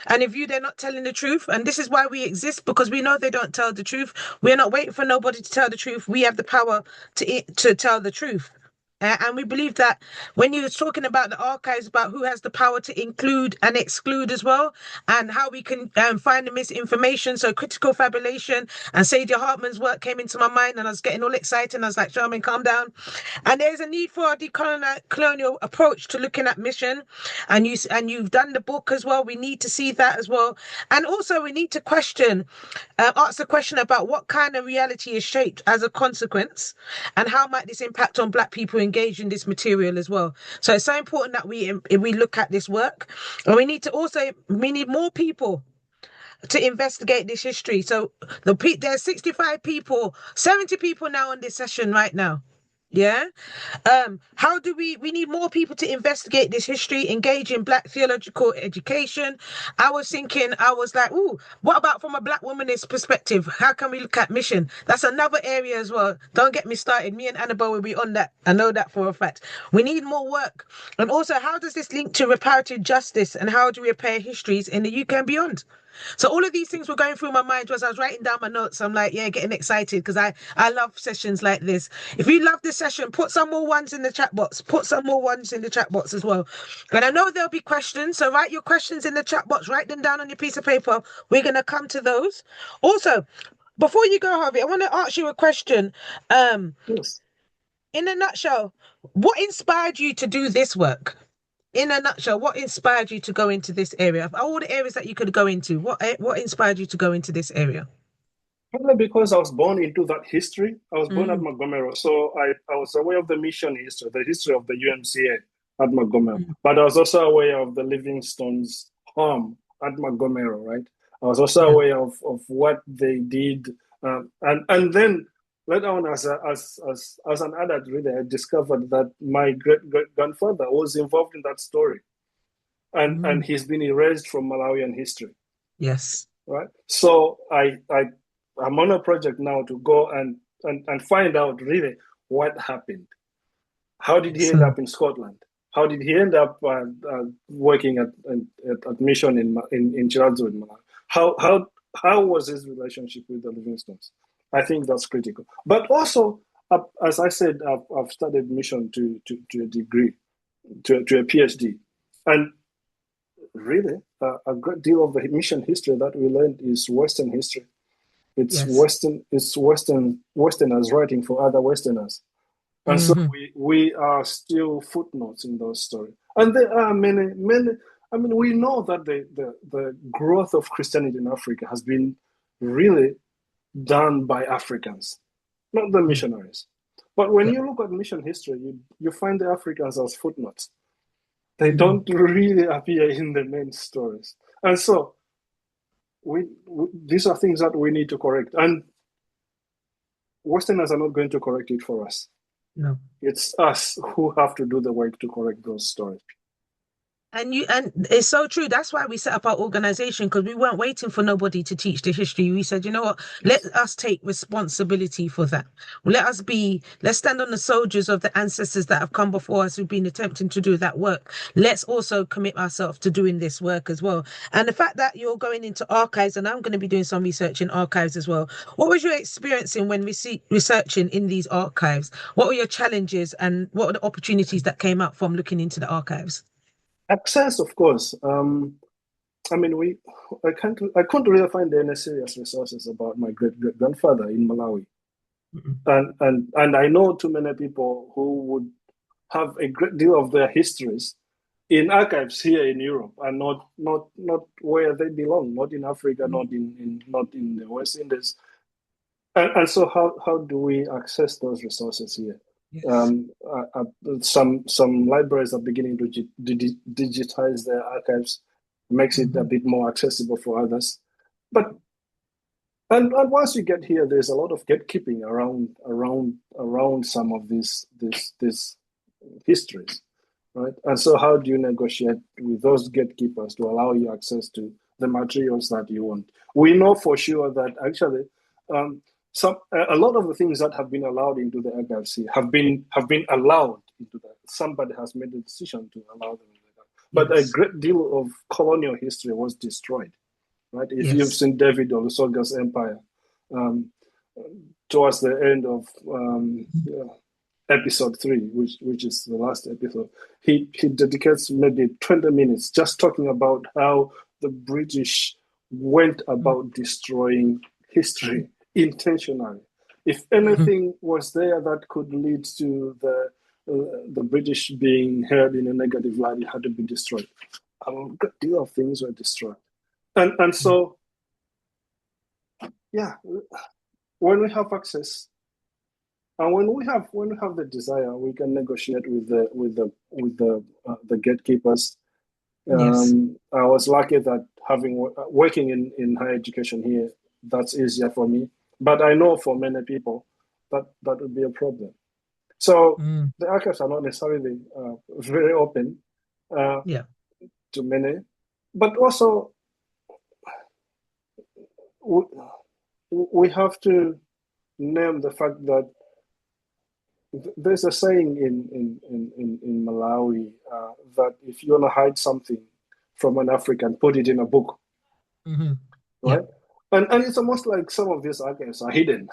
and if they're not telling the truth, and this is why we exist, because we know they don't tell the truth. We're not waiting for nobody to tell the truth. We have the power to tell the truth. And we believe that when you're talking about the archives, about who has the power to include and exclude as well, and how we can find the misinformation. So critical fabulation and Saidia Hartman's work came into my mind, and I was getting all excited. And I was like, Charmaine, calm down. And there's a need for a decolonial approach to looking at mission. And you've done the book as well. We need to see that as well. And also we need to ask the question about what kind of reality is shaped as a consequence, and how might this impact on Black people engaged in this material as well. So it's so important that we look at this work, and we need more people to investigate this history. So there's 65 people, 70 people now on this session right now. Yeah. How do we need more people to investigate this history, engage in Black theological education. I was like, ooh, what about from a Black womanist perspective? How can we look at mission? That's another area as well. Don't get me started. Me and Annabelle will be on that. I know that for a fact. We need more work. And also, how does this link to reparative justice, and how do we repair histories in the UK and beyond? So all of these things were going through my mind as I was writing down my notes. I'm like, yeah, getting excited because I love sessions like this. If you love this session, put some more ones in the chat box. Put some more ones in the chat box as well. And I know there'll be questions, so write your questions in the chat box. Write them down on your piece of paper. We're going to come to those. Also, before you go, Harvey, I want to ask you a question. Yes. In a nutshell, what inspired you to do this work? In a nutshell, what inspired you to go into this area? Of all the areas that you could go into, what inspired you to go into this area? Probably because I was born into that history. I was born at Montgomery, so I was aware of the mission history, the history of the UMCA at Montgomery. But I was also aware of the Livingstone's home at Montgomery, right? I was also aware of what they did, and then later on, as an adult, really, I discovered that my great grandfather was involved in that story, and he's been erased from Malawian history. Yes. Right. So I'm on a project now to go and find out really what happened. How did he end up in Scotland? How did he end up working at mission in Chirazzo in Malawi? How was his relationship with the Livingstones? I think that's critical. But also, as I said, I've studied mission to a degree, to a PhD, and really a great deal of the mission history that we learned is Western history. It's Westerners writing for other Westerners. And so we are still footnotes in those stories. And there are many, I mean, we know that the growth of Christianity in Africa has been really done by Africans, not the missionaries. But when you look at mission history, you find the Africans as footnotes. They don't really appear in the main stories. And so these are things that we need to correct. And Westerners are not going to correct it for us. No. It's us who have to do the work to correct those stories. And it's so true. That's why we set up our organization, because we weren't waiting for nobody to teach the history. We said, you know what, let us take responsibility for that. Let's stand on the soldiers of the ancestors that have come before us who've been attempting to do that work. Let's also commit ourselves to doing this work as well. And the fact that you're going into archives, and I'm going to be doing some research in archives as well. What was your experience when researching in these archives? What were your challenges, and what were the opportunities that came up from looking into the archives? Access, of course. I mean, I couldn't really find any serious resources about my great grandfather in Malawi, and I know too many people who would have a great deal of their histories in archives here in Europe, and not where they belong, not in Africa, not in the West Indies. And so how do we access those resources here? Yes. Some libraries are beginning to digitize their archives, makes it a bit more accessible for others. But and once you get here, there's a lot of gatekeeping around some of these histories, right? And so how do you negotiate with those gatekeepers to allow you access to the materials that you want? We know for sure that actually a lot of the things that have been allowed into the archives here have been allowed into that. Somebody has made the decision to allow them into that. But a great deal of colonial history was destroyed, right? If you've seen David Olusoga's empire, towards the end of episode 3, which is the last episode, he dedicates maybe 20 minutes just talking about how the British went about destroying history intentionally. If anything was there that could lead to the British being held in a negative light, it had to be destroyed. A good deal of things were destroyed, and so yeah, when we have access. And when we have the desire, we can negotiate with the gatekeepers. Yes. I was lucky that working in higher education here, that's easier for me. But I know for many people that would be a problem. So the archives are not necessarily very open to many, but also we have to name the fact that there's a saying in Malawi that if you want to hide something from an African, put it in a book, right? And it's almost like some of these archives are hidden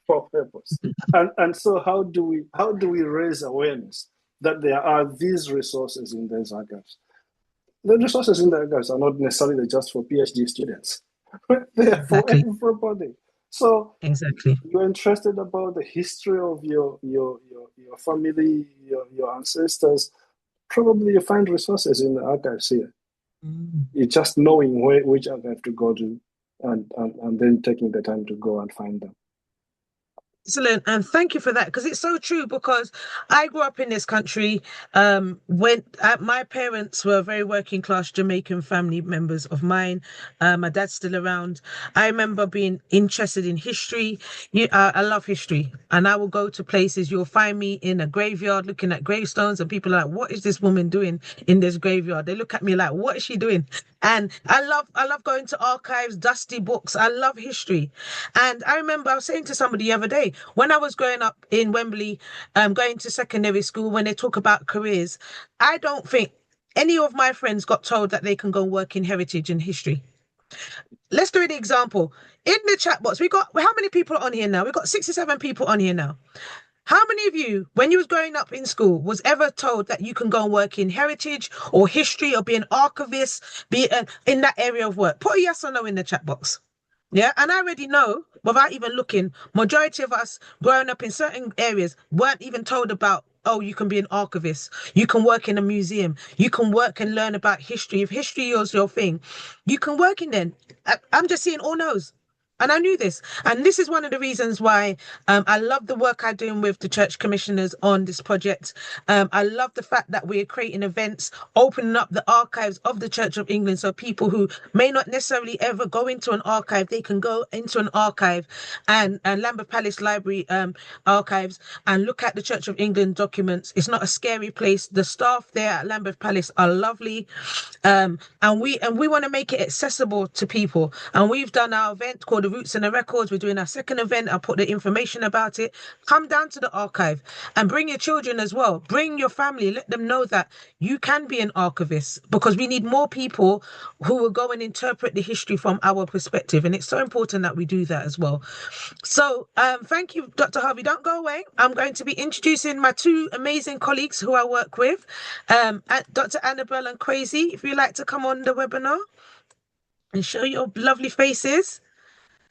for purpose. And so how do we raise awareness that there are these resources in these archives? The resources in the archives are not necessarily just for PhD students. They are for everybody. So you're interested about the history of your family, your ancestors. Probably you find resources in the archives here. It's just knowing which archive to go to, and then taking the time to go and find them. Excellent, and thank you for that, because it's so true. Because I grew up in this country when my parents were very working class Jamaican family members of mine. My dad's still around. I remember being interested in history. I love history, and I will go to places. You'll find me in a graveyard looking at gravestones, and people are like, "What is this woman doing in this graveyard?" They look at me like, "What is she doing?" And I love going to archives, dusty books. I love history, and I remember I was saying to somebody the other day, when I was growing up in Wembley, going to secondary school, when they talk about careers, I don't think any of my friends got told that they can go work in heritage and history. Let's do an example. In the chat box, we got, how many people are on here now? We've got 67 people on here now. How many of you, when you was growing up in school, was ever told that you can go and work in heritage or history or be an archivist, be in that area of work? Put a yes or no in the chat box. Yeah, and I already know, without even looking, majority of us growing up in certain areas weren't even told about, oh, you can be an archivist, you can work in a museum, you can work and learn about history. If history is your thing, you can work in then. I'm just seeing all no's. And I knew this. And this is one of the reasons why I love the work I'm doing with the church commissioners on this project. I love the fact that we're creating events, opening up the archives of the Church of England, so people who may not necessarily ever go into an archive, they can go into an archive and Lambeth Palace Library archives and look at the Church of England documents. It's not a scary place. The staff there at Lambeth Palace are lovely. And we want to make it accessible to people. And we've done our event called The Roots and the Records. We're doing our second event. I'll put the information about it. Come down to the archive and bring your children as well. Bring your family. Let them know that you can be an archivist, because we need more people who will go and interpret the history from our perspective. And it's so important that we do that as well. So thank you, Dr. Harvey. Don't go away. I'm going to be introducing my two amazing colleagues who I work with, Dr. Annabelle and Crazy. If you'd like to come on the webinar and show your lovely faces.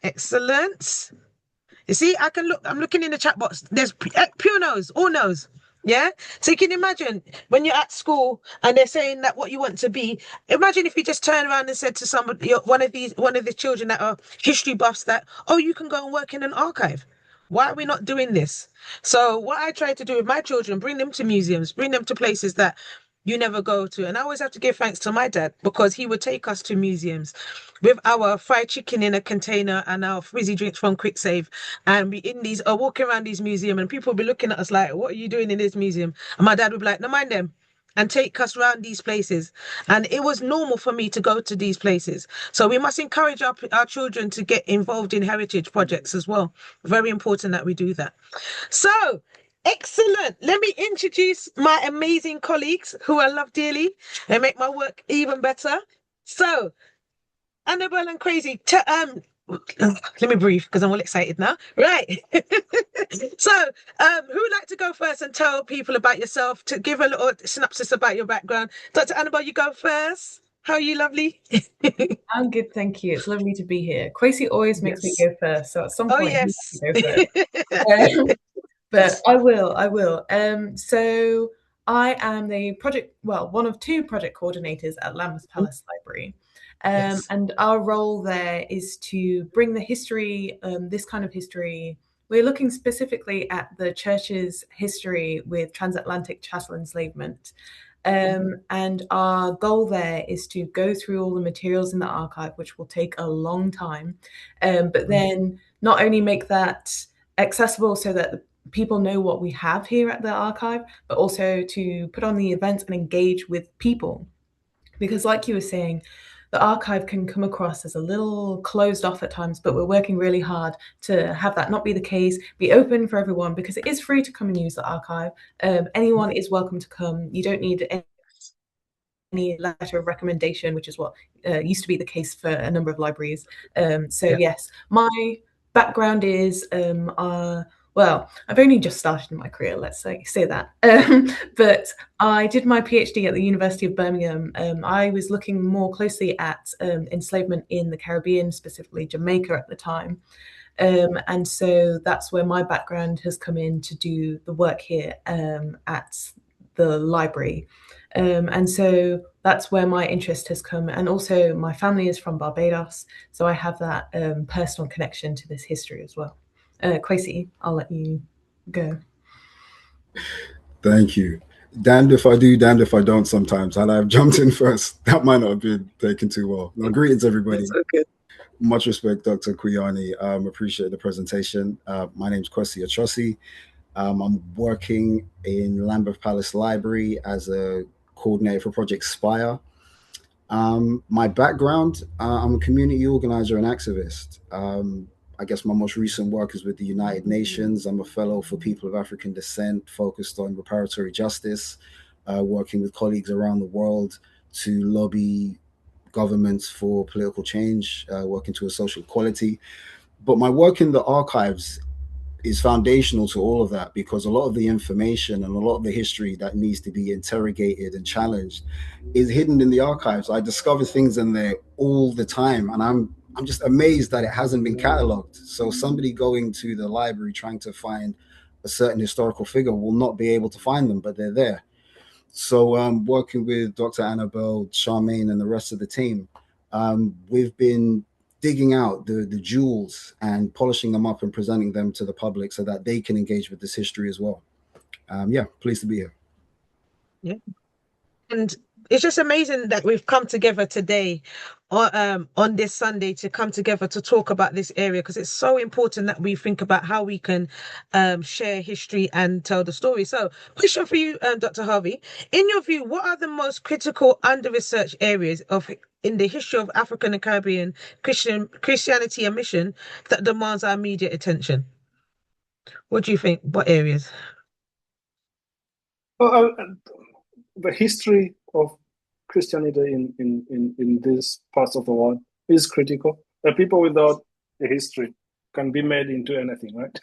Excellent. You see, I can look, I'm looking in the chat box. There's pure no's, all no's. Yeah. So you can imagine when you're at school and they're saying that what you want to be. Imagine if you just turn around and said to somebody, one of the children that are history buffs, that, oh, you can go and work in an archive. Why are we not doing this? So what I try to do with my children, bring them to museums, bring them to places that you never go to. And I always have to give thanks to my dad, because he would take us to museums with our fried chicken in a container and our fizzy drinks from Quick Save, and be in these walking around these museums, and people would be looking at us like, what are you doing in this museum? And my dad would be like, no, mind them, and take us around these places. And it was normal for me to go to these places. So we must encourage our children to get involved in heritage projects as well. Very important that we do that. So excellent. Let me introduce my amazing colleagues who I love dearly. They make my work even better. So, Annabelle and Crazy, let me breathe because I'm all excited now. Right. So, who'd like to go first and tell people about yourself, to give a little synopsis about your background? Dr. Annabelle, you go first. How are you, lovely? I'm good, thank you. It's lovely to be here. Kwesi always makes me Yes. go first, so at some Oh, point he yes. has to go first. But I will. So I am the project, well, one of two project coordinators at Lambeth Palace Library. Yes. And our role there is to bring the history, this kind of history. We're looking specifically at the church's history with transatlantic chattel enslavement. And our goal there is to go through all the materials in the archive, which will take a long time, but then not only make that accessible so that people know what we have here at the archive, but also to put on the events and engage with people. Because like you were saying, the archive can come across as a little closed off at times, but we're working really hard to have that not be the case, be open for everyone, because it is free to come and use the archive. Anyone is welcome to come. You don't need any letter of recommendation, which is what used to be the case for a number of libraries. Yes, my background is well, I've only just started in my career, let's say that. But I did my PhD at the University of Birmingham. I was looking more closely at enslavement in the Caribbean, specifically Jamaica at the time. And so that's where my background has come in to do the work here at the library. And so that's where my interest has come. And also my family is from Barbados, so I have that personal connection to this history as well. Kwesi, I'll let you go. Thank you. Damned if I do, damned if I don't sometimes. Had I have jumped in first, that might not have been taken too well. No, greetings, everybody. It's okay. Much respect, Dr. Kwiyani. Appreciate the presentation. My name's Kwesi Achosi. I'm working in Lambeth Palace Library as a coordinator for Project Spire. My background, I'm a community organizer and activist. I guess my most recent work is with the United Nations. I'm a fellow for people of African descent, focused on reparatory justice, working with colleagues around the world to lobby governments for political change, working towards social equality. But my work in the archives is foundational to all of that, because a lot of the information and a lot of the history that needs to be interrogated and challenged is hidden in the archives. I discover things in there all the time, and I'm just amazed that it hasn't been cataloged. So somebody going to the library trying to find a certain historical figure will not be able to find them, but they're there. So working with Dr. Annabelle, Charmaine, and the rest of the team, we've been digging out the jewels and polishing them up and presenting them to the public so that they can engage with this history as well. Pleased to be here. Yeah. And it's just amazing that we've come together today on this Sunday to come together to talk about this area, because it's so important that we think about how we can share history and tell the story. So, question for you, Dr. Harvey. In your view, what are the most critical under-researched areas in the history of African and Caribbean Christianity and mission that demands our immediate attention? What do you think? What areas? Well, the history of Christianity in these parts of the world is critical. The people without a history can be made into anything, right?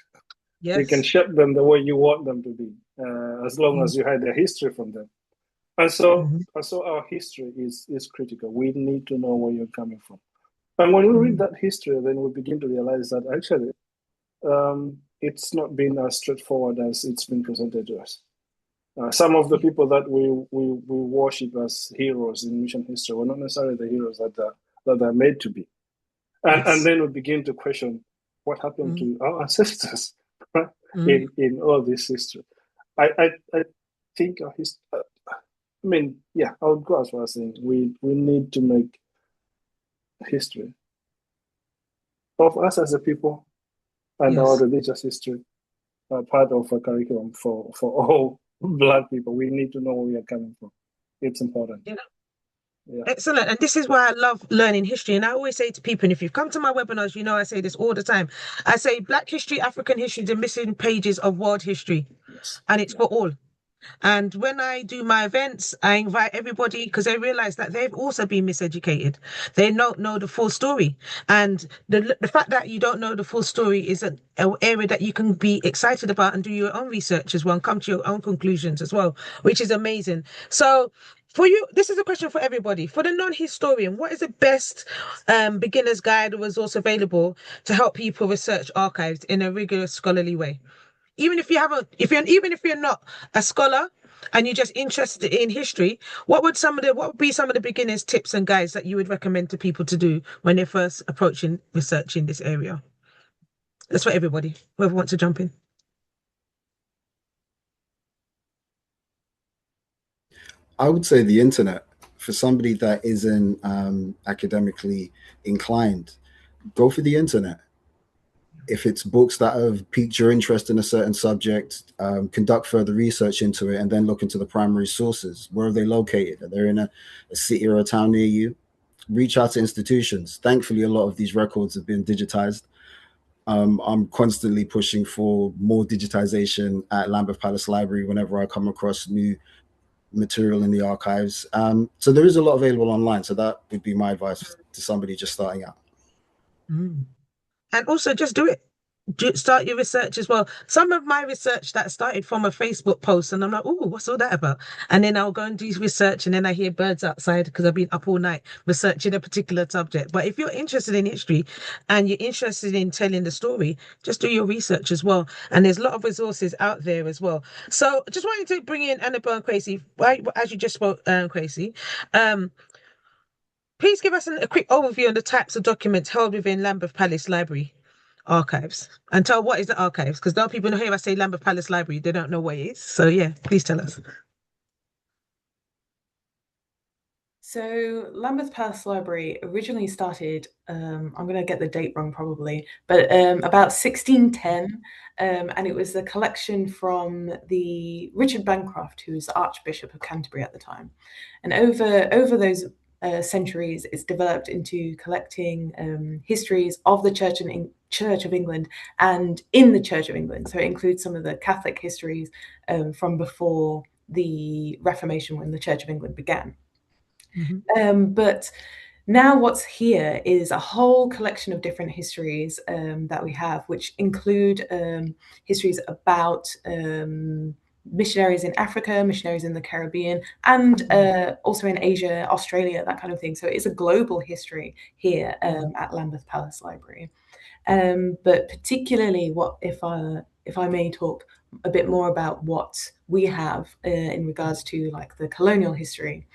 Yes. You can shape them the way you want them to be, as long as you had a history from them. And so our history is critical. We need to know where you're coming from. And when we read that history, then we begin to realize that actually it's not been as straightforward as it's been presented to us. Some of the people that we worship as heroes in mission history were not necessarily the heroes that they're made to be. And then we begin to question what happened to our ancestors in all this history. I think our history, I would go as far as saying we need to make history of us as a people and our religious history part of a curriculum for all Black people. We need to know where we are coming from. It's important. Yeah. Excellent. And this is why I love learning history. And I always say to people, and if you've come to my webinars, you know I say this all the time. I say Black history, African history, the missing pages of world history. And it's for all. And when I do my events, I invite everybody because I realize that they've also been miseducated. They don't know the full story. And the fact that you don't know the full story is an area that you can be excited about and do your own research as well and come to your own conclusions as well, which is amazing. So for you, this is a question for everybody. For the non-historian, what is the best beginner's guide or resource available to help people research archives in a rigorous scholarly way? Even if you haven't, even if you're not a scholar and you're just interested in history, what would be some of the beginners tips and guides that you would recommend to people to do when they're first approaching research in this area? That's for everybody, whoever wants to jump in. I would say the internet for somebody that isn't academically inclined. Go for the internet. If it's books that have piqued your interest in a certain subject, conduct further research into it and then look into the primary sources. Where are they located? Are they in a city or a town near you? Reach out to institutions. Thankfully, a lot of these records have been digitized. I'm constantly pushing for more digitization at Lambeth Palace Library whenever I come across new material in the archives. So there is a lot available online. So that would be my advice to somebody just starting out. Mm. And also just do it. Start your research as well. Some of my research that started from a Facebook post, and I'm like, oh, what's all that about? And then I'll go and do research, and then I hear birds outside because I've been up all night researching a particular subject. But if you're interested in history and you're interested in telling the story, just do your research as well. And there's a lot of resources out there as well. So just wanted to bring in Annabelle and Kwesi, right, as you just spoke, Kwesi. Please give us a quick overview on the types of documents held within Lambeth Palace Library archives, and tell what is the archives, because now people hear I say Lambeth Palace Library, they don't know what it is. So yeah, please tell us. So Lambeth Palace Library originally started, I'm going to get the date wrong probably, but about 1610, and it was a collection from the Richard Bancroft, who was Archbishop of Canterbury at the time. And over those centuries, it's developed into collecting histories of the Church of England and in the Church of England. So it includes some of the Catholic histories from before the Reformation, when the Church of England began. But now what's here is a whole collection of different histories that we have, which include histories about missionaries in Africa, missionaries in the Caribbean, and also in Asia, Australia, that kind of thing. So it's a global history here at Lambeth Palace Library. But particularly, if I may talk a bit more about what we have in regards to like the colonial history.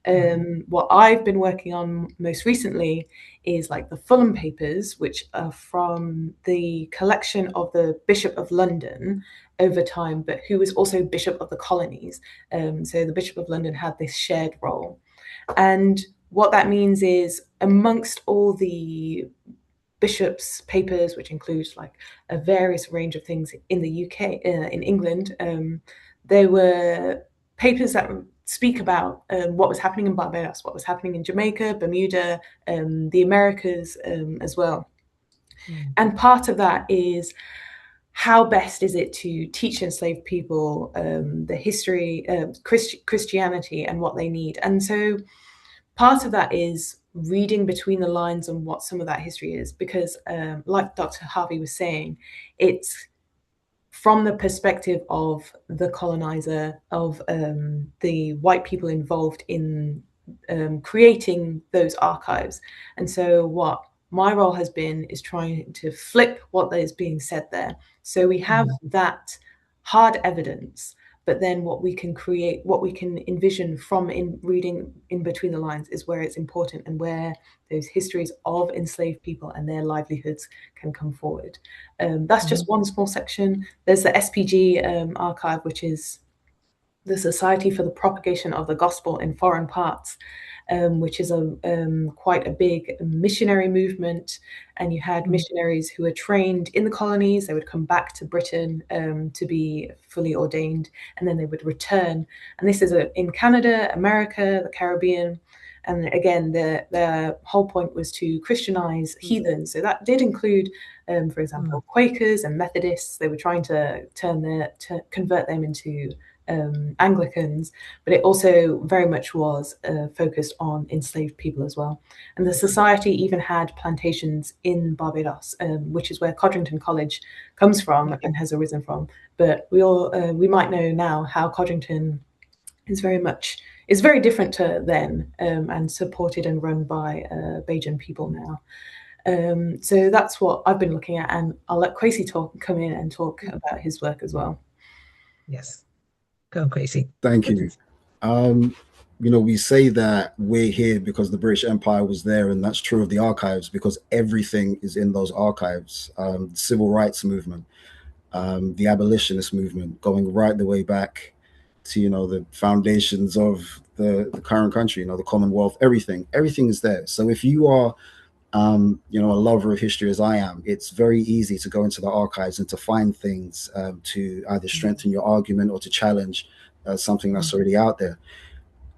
What I've been working on most recently is like the Fulham Papers, which are from the collection of the Bishop of London over time, but who was also Bishop of the Colonies. So the Bishop of London had this shared role. And what that means is, amongst all the bishops' papers, which includes like a various range of things in the UK, in England, there were papers that speak about what was happening in Barbados, what was happening in Jamaica, Bermuda, the Americas as well. And part of that is, how best is it to teach enslaved people the history, Christianity, and what they need? And so part of that is reading between the lines on what some of that history is, because like Dr. Harvey was saying, it's from the perspective of the colonizer, of the white people involved in creating those archives. And so what my role has been is trying to flip what is being said there. So we have that hard evidence, but then what we can create, what we can envision from in reading in between the lines, is where it's important and where those histories of enslaved people and their livelihoods can come forward. That's just one small section. There's the SPG archive, which is the Society for the Propagation of the Gospel in Foreign Parts, which is quite a big missionary movement. And you had missionaries who were trained in the colonies. They would come back to Britain to be fully ordained, and then they would return. And this is in Canada, America, the Caribbean. And again, the whole point was to Christianize heathens. So that did include, for example, Quakers and Methodists. They were trying to convert them into Anglicans, but it also very much was focused on enslaved people as well. And the society even had plantations in Barbados, which is where Codrington College comes from and has arisen from. But we might know now how Codrington is very different to then, and supported and run by Bajan people now. So that's what I've been looking at, and I'll let Kwesi come in and talk about his work as well. Yes, go Kwesi. Thank you. We say that we're here because the British Empire was there, and that's true of the archives because everything is in those archives. The civil rights movement, the abolitionist movement, going right the way back to the foundations of the current country, the Commonwealth. Everything is there. So if you are a lover of history as I am, it's very easy to go into the archives and to find things to either strengthen your argument or to challenge something that's already out there.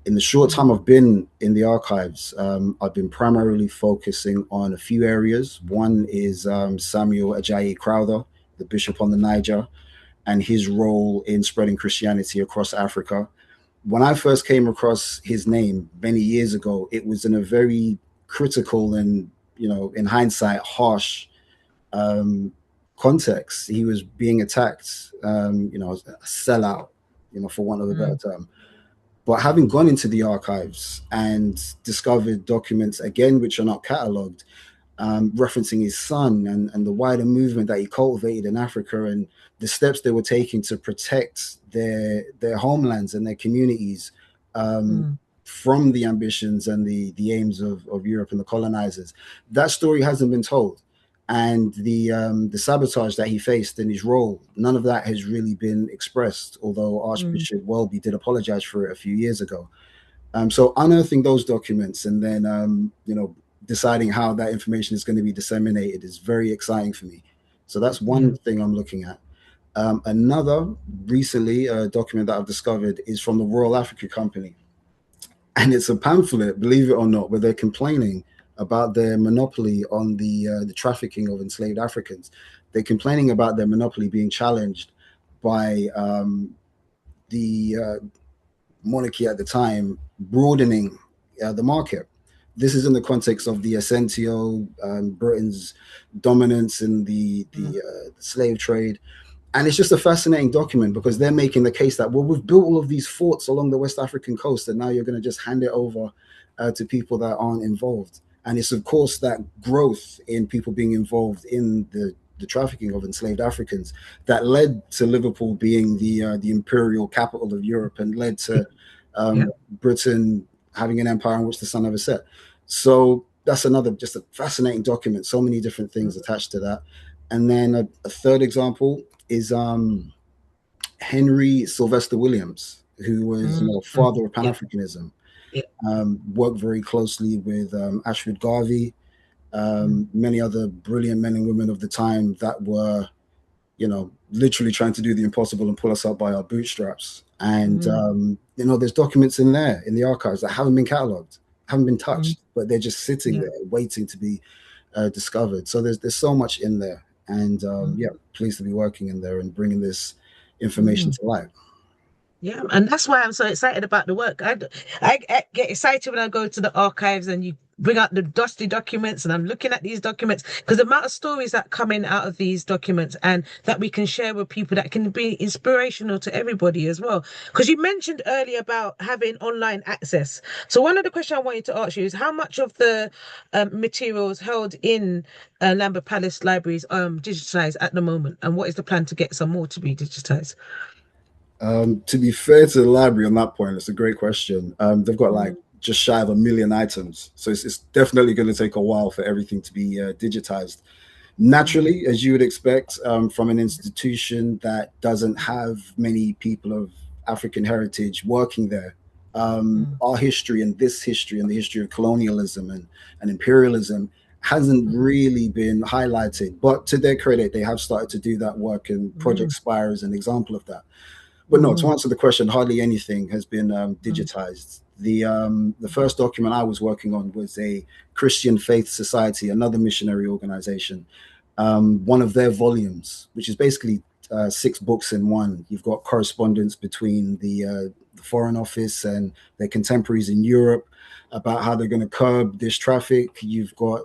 In the short time I've been in the archives, I've been primarily focusing on a few areas. One is Samuel Ajayi Crowther, the Bishop on the Niger, and his role in spreading Christianity across Africa. When I first came across his name many years ago, it was in a very critical and, in hindsight, harsh context. He was being attacked, a sellout, for want of a better term. But having gone into the archives and discovered documents, again, which are not catalogued, referencing his son and the wider movement that he cultivated in Africa and the steps they were taking to protect their homelands and their communities from the ambitions and the aims of Europe and the colonizers. That story hasn't been told. And the sabotage that he faced in his role, none of that has really been expressed, although Archbishop Welby did apologize for it a few years ago. So unearthing those documents and then, deciding how that information is going to be disseminated is very exciting for me. So that's one thing I'm looking at. Another, recently, a document that I've discovered is from the Royal Africa Company. And it's a pamphlet, believe it or not, where they're complaining about their monopoly on the trafficking of enslaved Africans. They're complaining about their monopoly being challenged by the monarchy at the time broadening the market. This is in the context of the Essentio, Britain's dominance in the slave trade. And it's just a fascinating document because they're making the case that, well, we've built all of these forts along the West African coast, and now you're going to just hand it over to people that aren't involved. And it's, of course, that growth in people being involved in the trafficking of enslaved Africans that led to Liverpool being the imperial capital of Europe and led to Britain having an empire on which the sun never set. So that's another, just a fascinating document. So many different things attached to that. And then a third example is Henry Sylvester Williams, who was father of Pan-Africanism. Worked very closely with Ashford Garvey, many other brilliant men and women of the time that were, literally trying to do the impossible and pull us up by our bootstraps. And, there's documents in there in the archives that haven't been catalogued, haven't been touched, but they're just sitting there waiting to be discovered. So there's so much in there. And pleased to be working in there and bringing this information to light. Yeah, and that's why I'm so excited about the work. I get excited when I go to the archives and you bring out the dusty documents, and I'm looking at these documents because the amount of stories that come in out of these documents and that we can share with people that can be inspirational to everybody as well. Because you mentioned earlier about having online access. So one of the questions I wanted to ask you is how much of the materials held in Lambeth Palace Libraries digitized at the moment, and what is the plan to get some more to be digitized? To be fair to the library on that point, it's a great question. They've got like just shy of 1 million items. So it's definitely going to take a while for everything to be digitized. Naturally, as you would expect from an institution that doesn't have many people of African heritage working there, our history and the history of colonialism and imperialism hasn't really been highlighted. But to their credit, they have started to do that work, and Project Spire is an example of that. But no, to answer the question, hardly anything has been digitized. The first document I was working on was a Christian Faith Society, another missionary organization, one of their volumes, which is basically 6 books in one. You've got correspondence between the Foreign Office and their contemporaries in Europe about how they're going to curb this traffic. You've got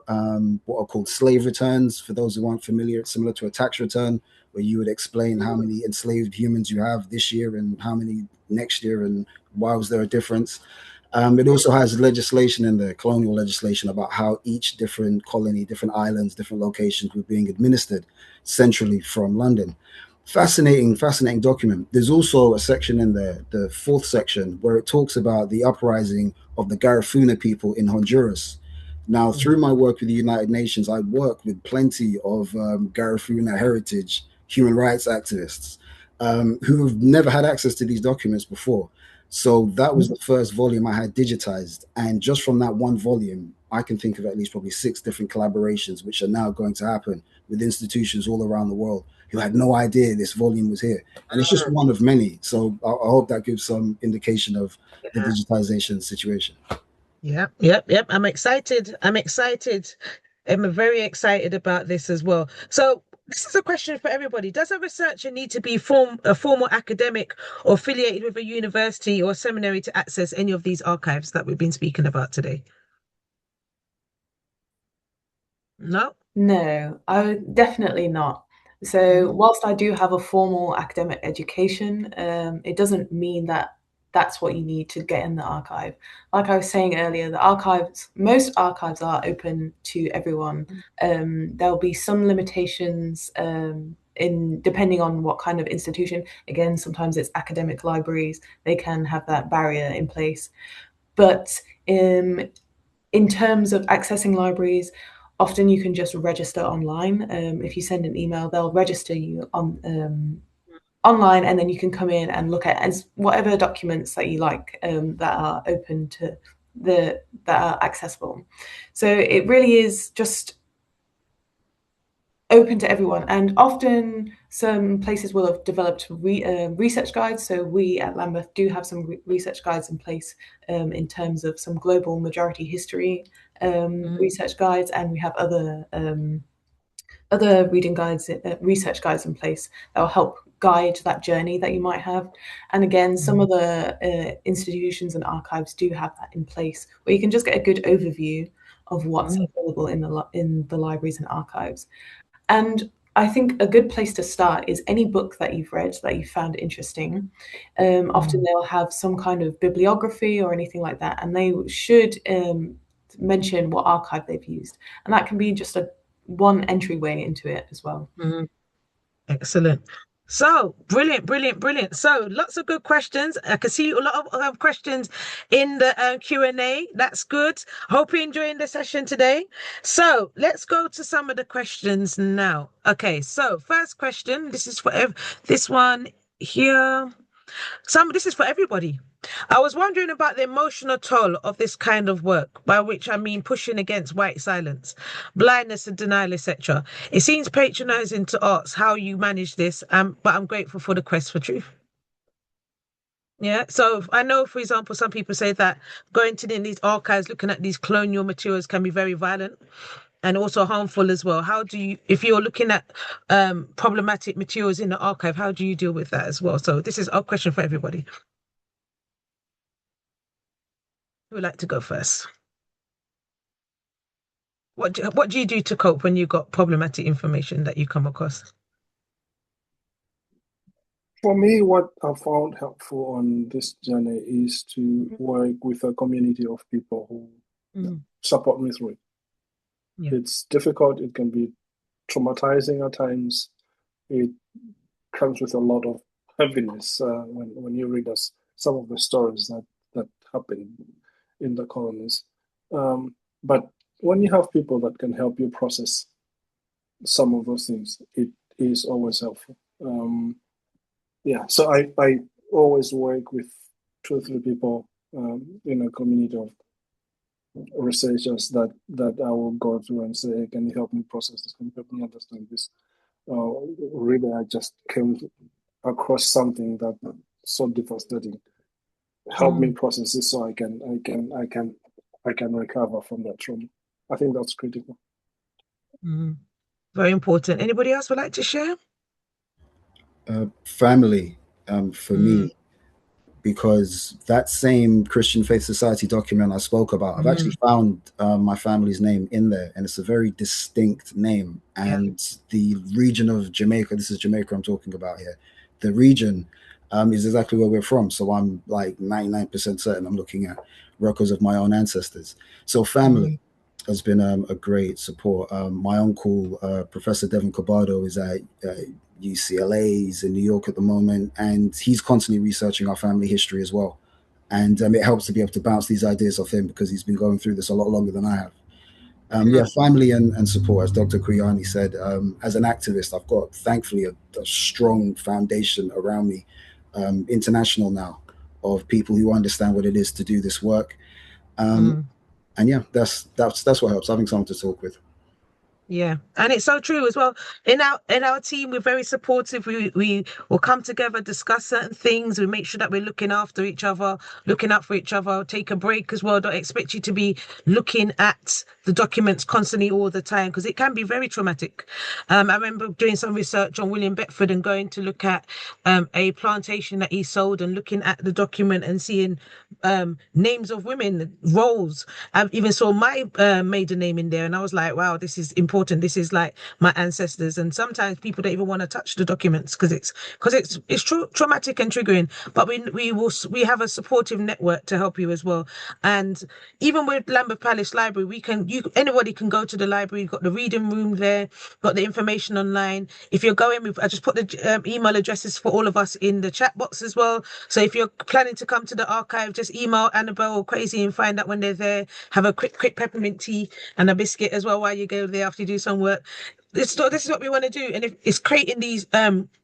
what are called slave returns, for those who aren't familiar, similar to a tax return, where you would explain how many enslaved humans you have this year and how many next year, and why was there a difference. It also has legislation in the colonial legislation about how each different colony, different islands, different locations were being administered centrally from London. Fascinating document. There's also a section in there, the 4th section, where it talks about the uprising of the Garifuna people in Honduras. Now, through my work with the United Nations, I work with plenty of Garifuna heritage human rights activists who have never had access to these documents before. So that was the first volume I had digitized. And just from that one volume, I can think of at least probably 6 different collaborations, which are now going to happen with institutions all around the world who had no idea this volume was here. And it's just one of many. So I hope that gives some indication of the digitization situation. Yep. I'm excited. I'm very excited about this as well. So this is a question for everybody. Does a researcher need to be a formal academic or affiliated with a university or seminary to access any of these archives that we've been speaking about today? No? No, I would definitely not. So whilst I do have a formal academic education, it doesn't mean that that's what you need to get in the archive. Like I was saying earlier, most archives are open to everyone. There'll be some limitations in depending on what kind of institution. Again, sometimes it's academic libraries, they can have that barrier in place. But in terms of accessing libraries, often you can just register online. If you send an email, they'll register you on online, and then you can come in and look at whatever documents that you like that are open to that are accessible. So it really is just open to everyone, and often some places will have developed research guides. So we at Lambeth do have some research guides in place in terms of some global majority history research guides, and we have other reading guides, research guides in place that will help guide that journey that you might have. And again, some of the institutions and archives do have that in place, where you can just get a good overview of what's available in the libraries and archives. And I think a good place to start is any book that you've read that you found interesting. Often they'll have some kind of bibliography or anything like that, and they should mention what archive they've used. And that can be just one entryway into it as well. Excellent. So brilliant. So lots of good questions. I can see a lot of questions in the Q&A. That's good. Hope you're enjoying the session today. So let's go to some of the questions now. Okay, so first question. This is for this one here. This is for everybody. I was wondering about the emotional toll of this kind of work, by which I mean pushing against white silence, blindness and denial, etc. It seems patronizing to arts how you manage this, but I'm grateful for the quest for truth. Yeah, so I know, for example, some people say that going to these archives, looking at these colonial materials can be very violent and also harmful as well. How do you, if you're looking at problematic materials in the archive, how do you deal with that as well? So this is a question for everybody. Who would like to go first? What do you do to cope when you've got problematic information that you come across? For me, what I found helpful on this journey is to work with a community of people who support me through it. Yeah. It's difficult. It can be traumatizing at times. It comes with a lot of heaviness when you read some of the stories that happen in the colonies. But when you have people that can help you process some of those things, it is always helpful. So I always work with 2 or 3 people in a community of researchers that I will go to and say, hey, can you help me process this? Can you help me understand this? Really, I just came across something that so devastating. Help me process this so I can recover from that trauma. I think that's critical. Very important. Anybody else would like to share? Family, for me, because that same Christian Faith Society document I spoke about, I've actually found my family's name in there, and it's a very distinct name. And the region of Jamaica, this is Jamaica I'm talking about here, the region is exactly where we're from. So I'm like 99% certain I'm looking at records of my own ancestors. So family has been a great support. My uncle, Professor Devin Cobardo, is at UCLA. He's in New York at the moment, and he's constantly researching our family history as well. And it helps to be able to bounce these ideas off him because he's been going through this a lot longer than I have. Yeah, family and support, as Dr. Kwiyani said. As an activist, I've got, thankfully, a strong foundation around me, international now, of people who understand what it is to do this work. And yeah, that's what helps, having someone to talk with. Yeah, and it's so true as well. In our team, we're very supportive. We will come together, discuss certain things. We make sure that we're looking after each other, looking out for each other. Take a break as well. Don't expect you to be looking at the documents constantly all the time because it can be very traumatic. I remember doing some research on William Beckford and going to look at a plantation that he sold and looking at the document and seeing names of women, roles. I even saw my maiden name in there, and I was like, wow, this is important. This is like my ancestors. And sometimes people don't even want to touch the documents because it's traumatic and triggering. But we have a supportive network to help you as well. And even with Lambeth Palace Library, anybody can go to the library. You've got the reading room there, got the information online. If you're going, I just put the email addresses for all of us in the chat box as well. So if you're planning to come to the archive, just email Annabelle or Crazy and find out when they're there. Have a quick peppermint tea and a biscuit as well while you go there after you do some work. This is what we want to do, and it's creating these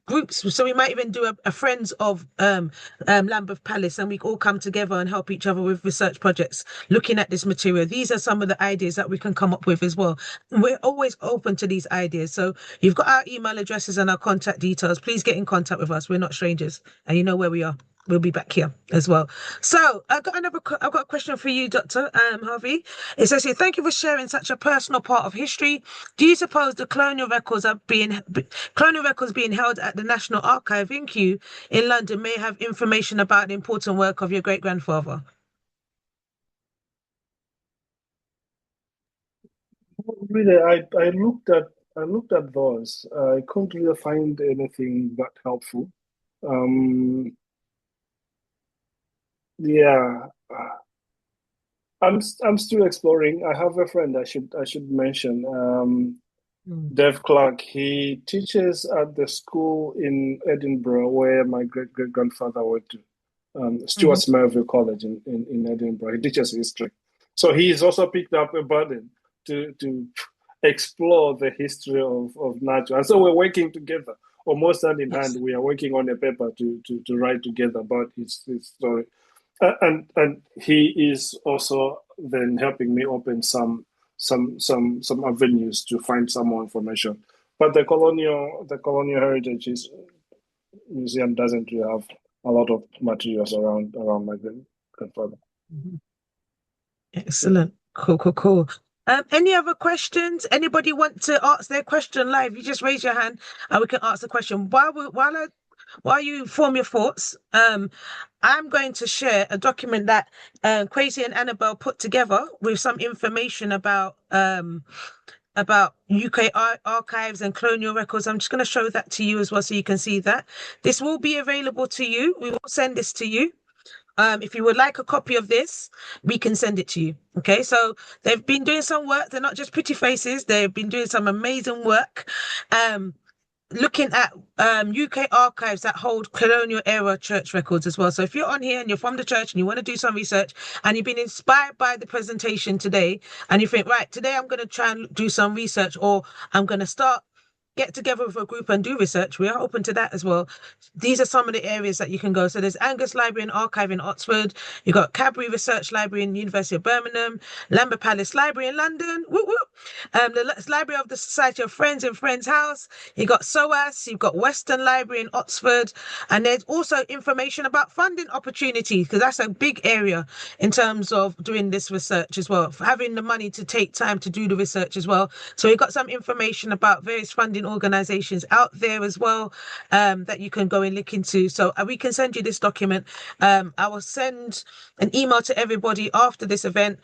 groups. So we might even do a friends of Lambeth Palace, and we all come together and help each other with research projects, looking at this material. These are some of the ideas that we can come up with as well. We're always open to these ideas. So you've got our email addresses and our contact details. Please get in contact with us. We're not strangers, and you know where we are. We'll be back here as well. So I've got a question for you, Dr. Harvey. It says here, thank you for sharing such a personal part of history. Do you suppose the colonial records being held at the National Archive in Kew in London may have information about the important work of your great grandfather? Really, I looked at those. I couldn't really find anything that helpful. Yeah, I'm still exploring. I have a friend I should mention, Dev Clark. He teaches at the school in Edinburgh where my great grandfather went to, Stuart Melville College in Edinburgh. He teaches history, so he's also picked up a burden to explore the history of Nacho. And so we're working together, almost hand in hand. We are working on a paper to write together about his story. And he is also then helping me open some avenues to find some more information. But the colonial heritage museum doesn't really have a lot of materials around my grandfather. Excellent. Cool. Any other questions? Anybody want to ask their question live? You just raise your hand and we can ask the question. While you form your thoughts, I'm going to share a document that Kwesi and Annabelle put together with some information about UK archives and colonial records. I'm just going to show that to you as well so you can see that. This will be available to you. We will send this to you. If you would like a copy of this, we can send it to you. Okay, so they've been doing some work. They're not just pretty faces. They've been doing some amazing work. Looking at UK archives that hold colonial era church records as well. So if you're on here and you're from the church and you want to do some research and you've been inspired by the presentation today and you think, right, today I'm going to try and do some research, or I'm going to get together with a group and do research, we are open to that as well. These are some of the areas that you can go. So there's Angus Library and Archive in Oxford. You've got Cadbury Research Library in the University of Birmingham, Lambeth Palace Library in London, the Library of the Society of Friends in Friends House. You've got SOAS, you've got Western Library in Oxford. And there's also information about funding opportunities, because that's a big area in terms of doing this research as well, having the money to take time to do the research as well. So we've got some information about various funding amazing organizations out there as well that you can go and look into. So we can send you this document. I will send an email to everybody after this event.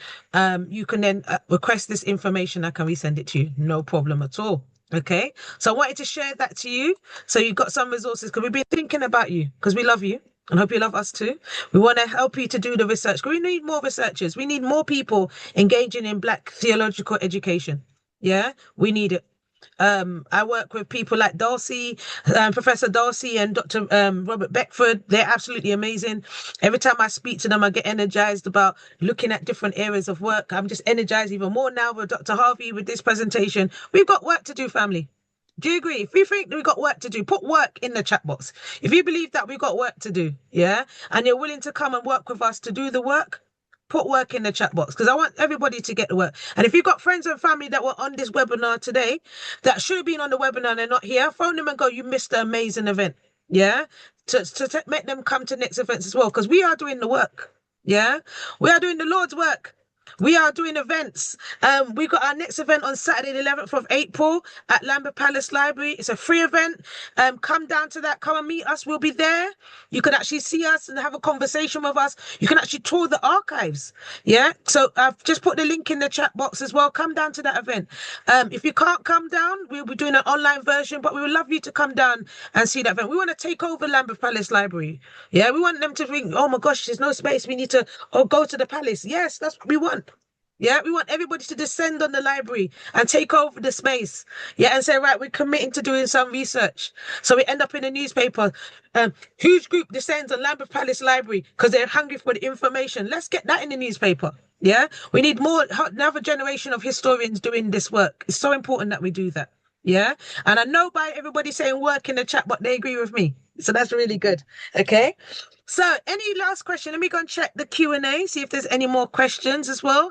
You can then request this information. I can resend it to you. No problem at all. Okay. So I wanted to share that to you. So you've got some resources because we've been thinking about you because we love you. And hope you love us too. We want to help you to do the research. We need more researchers. We need more people engaging in Black theological education. Yeah, we need it. I work with people like Darcy, Professor Darcy and Dr. Robert Beckford. They're absolutely amazing. Every time I speak to them, I get energized about looking at different areas of work. I'm just energized even more now with Dr. Harvey with this presentation. We've got work to do, family. Do you agree? If you think we've got work to do, put work in the chat box. If you believe that we've got work to do, yeah, and you're willing to come and work with us to do the work, put work in the chat box because I want everybody to get the work. And if you've got friends and family that were on this webinar today that should have been on the webinar and they're not here, phone them and go, you missed the amazing event. Yeah, to make them come to next events as well because we are doing the work. Yeah, we are doing the Lord's work. We are doing events. We got our next event on Saturday, the 11th of April at Lambeth Palace Library. It's a free event. Come down to that. Come and meet us. We'll be there. You can actually see us and have a conversation with us. You can actually tour the archives. Yeah. So I've just put the link in the chat box as well. Come down to that event. If you can't come down, we'll be doing an online version, but we would love you to come down and see that event. We want to take over Lambeth Palace Library. Yeah. We want them to think, oh my gosh, there's no space. We need to go to the palace. Yes, that's what we want. Yeah, we want everybody to descend on the library and take over the space. Yeah, and say, right, we're committing to doing some research. So we end up in a newspaper. Huge group descends on Lambeth Palace Library because they're hungry for the information. Let's get that in the newspaper. Yeah, we need another generation of historians doing this work. It's so important that we do that. Yeah, and I know by everybody saying work in the chat, but they agree with me. So that's really good. Okay. So any last question? Let me go and check the Q&A, see if there's any more questions as well.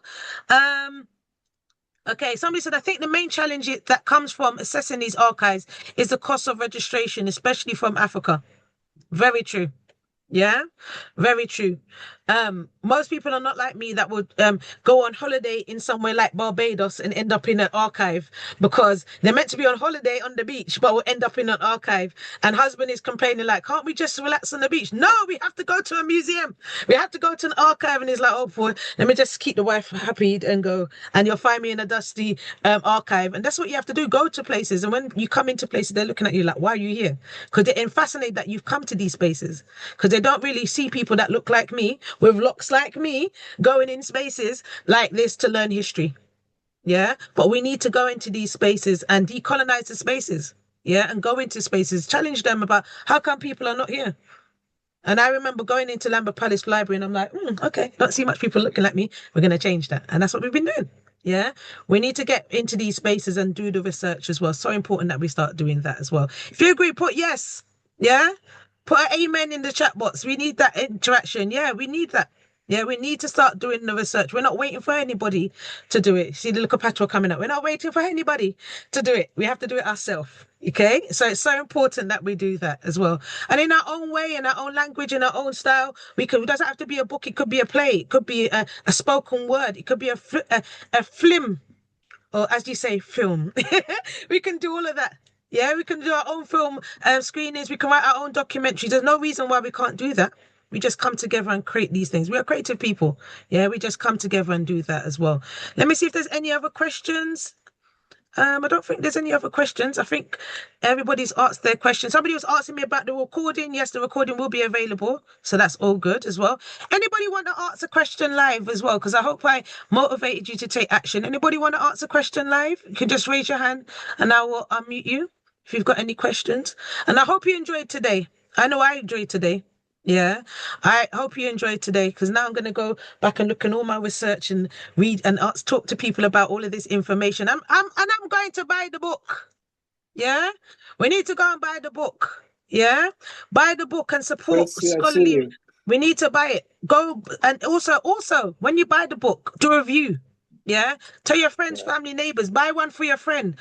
Okay, somebody said, I think the main challenge that comes from assessing these archives is the cost of registration, especially from Africa. Very true. Yeah, very true. Most people are not like me that would go on holiday in somewhere like Barbados and end up in an archive because they're meant to be on holiday on the beach, but will end up in an archive. And husband is complaining like, can't we just relax on the beach? No, we have to go to a museum. We have to go to an archive. And he's like, oh boy, let me just keep the wife happy and go. And you'll find me in a dusty archive. And that's what you have to do. Go to places. And when you come into places, they're looking at you like, why are you here? Because they're fascinated that you've come to these spaces because they don't really see people that look like me with locks like me going in spaces like this to learn history. Yeah, but we need to go into these spaces and decolonize the spaces. Yeah, and go into spaces, challenge them about how come people are not here. And I remember going into Lambeth Palace Library and I'm like, okay, don't see much people looking like me. We're going to change that. And that's what we've been doing. Yeah, we need to get into these spaces and do the research as well. So important that we start doing that as well. If you agree, put yes. Yeah. Put an amen in the chat box. We need that interaction. Yeah, we need that. Yeah, we need to start doing the research. We're not waiting for anybody to do it. See the little patrol coming up. We're not waiting for anybody to do it. We have to do it ourselves. Okay, so it's so important that we do that as well. And in our own way, in our own language, in our own style, it doesn't have to be a book. It could be a play. It could be a spoken word. It could be a film, or as you say, film. We can do all of that. Yeah, we can do our own film screenings. We can write our own documentaries. There's no reason why we can't do that. We just come together and create these things. We are creative people. Yeah, we just come together and do that as well. Let me see if there's any other questions. I don't think there's any other questions. I think everybody's asked their questions. Somebody was asking me about the recording. Yes, the recording will be available. So that's all good as well. Anybody want to ask a question live as well? Because I hope I motivated you to take action. Anybody want to ask a question live? You can just raise your hand and I will unmute you if you've got any questions. And I hope you enjoyed today. I know I enjoyed today. Yeah, I hope you enjoyed today because now I'm going to go back and look at all my research and read and talk to people about all of this information. I'm going to buy the book. Yeah, we need to go and buy the book. Yeah, buy the book and support scholarly. We need to buy it. Go and also when you buy the book, do a review. Yeah, tell your friends, family, neighbors, buy one for your friend.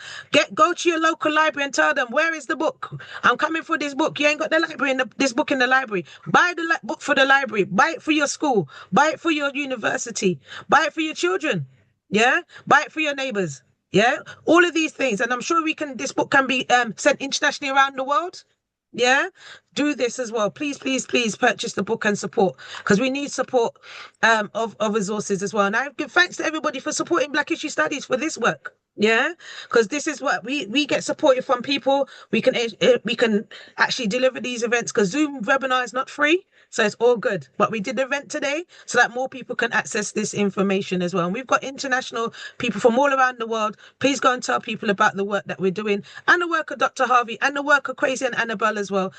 Go to your local library and tell them, where is the book? I'm coming for this book. You ain't got the library this book in the library. Buy the book for the library. Buy it for your school. Buy it for your university. Buy it for your children. Yeah, buy it for your neighbors. Yeah, all of these things, and I'm sure this book can be sent internationally around the world. Yeah, do this as well. Please, please, please purchase the book and support, because we need support of resources as well. And I give thanks to everybody for supporting Black History Studies for this work. Yeah, because this is what we get supported from people. We can actually deliver these events, because Zoom webinar is not free. So it's all good. But we did the event today so that more people can access this information as well. And we've got international people from all around the world. Please go and tell people about the work that we're doing, and the work of Dr. Harvey, and the work of Crazy and Annabelle as well,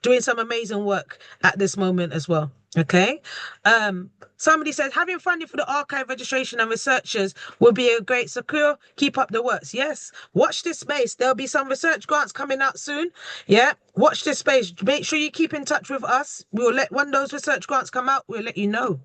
doing some amazing work at this moment as well. Okay. Somebody says having funding for the archive registration and researchers will be a great secure. Keep up the works. Yes. Watch this space. There'll be some research grants coming out soon. Yeah. Watch this space. Make sure you keep in touch with us. We'll when those research grants come out, we'll let you know.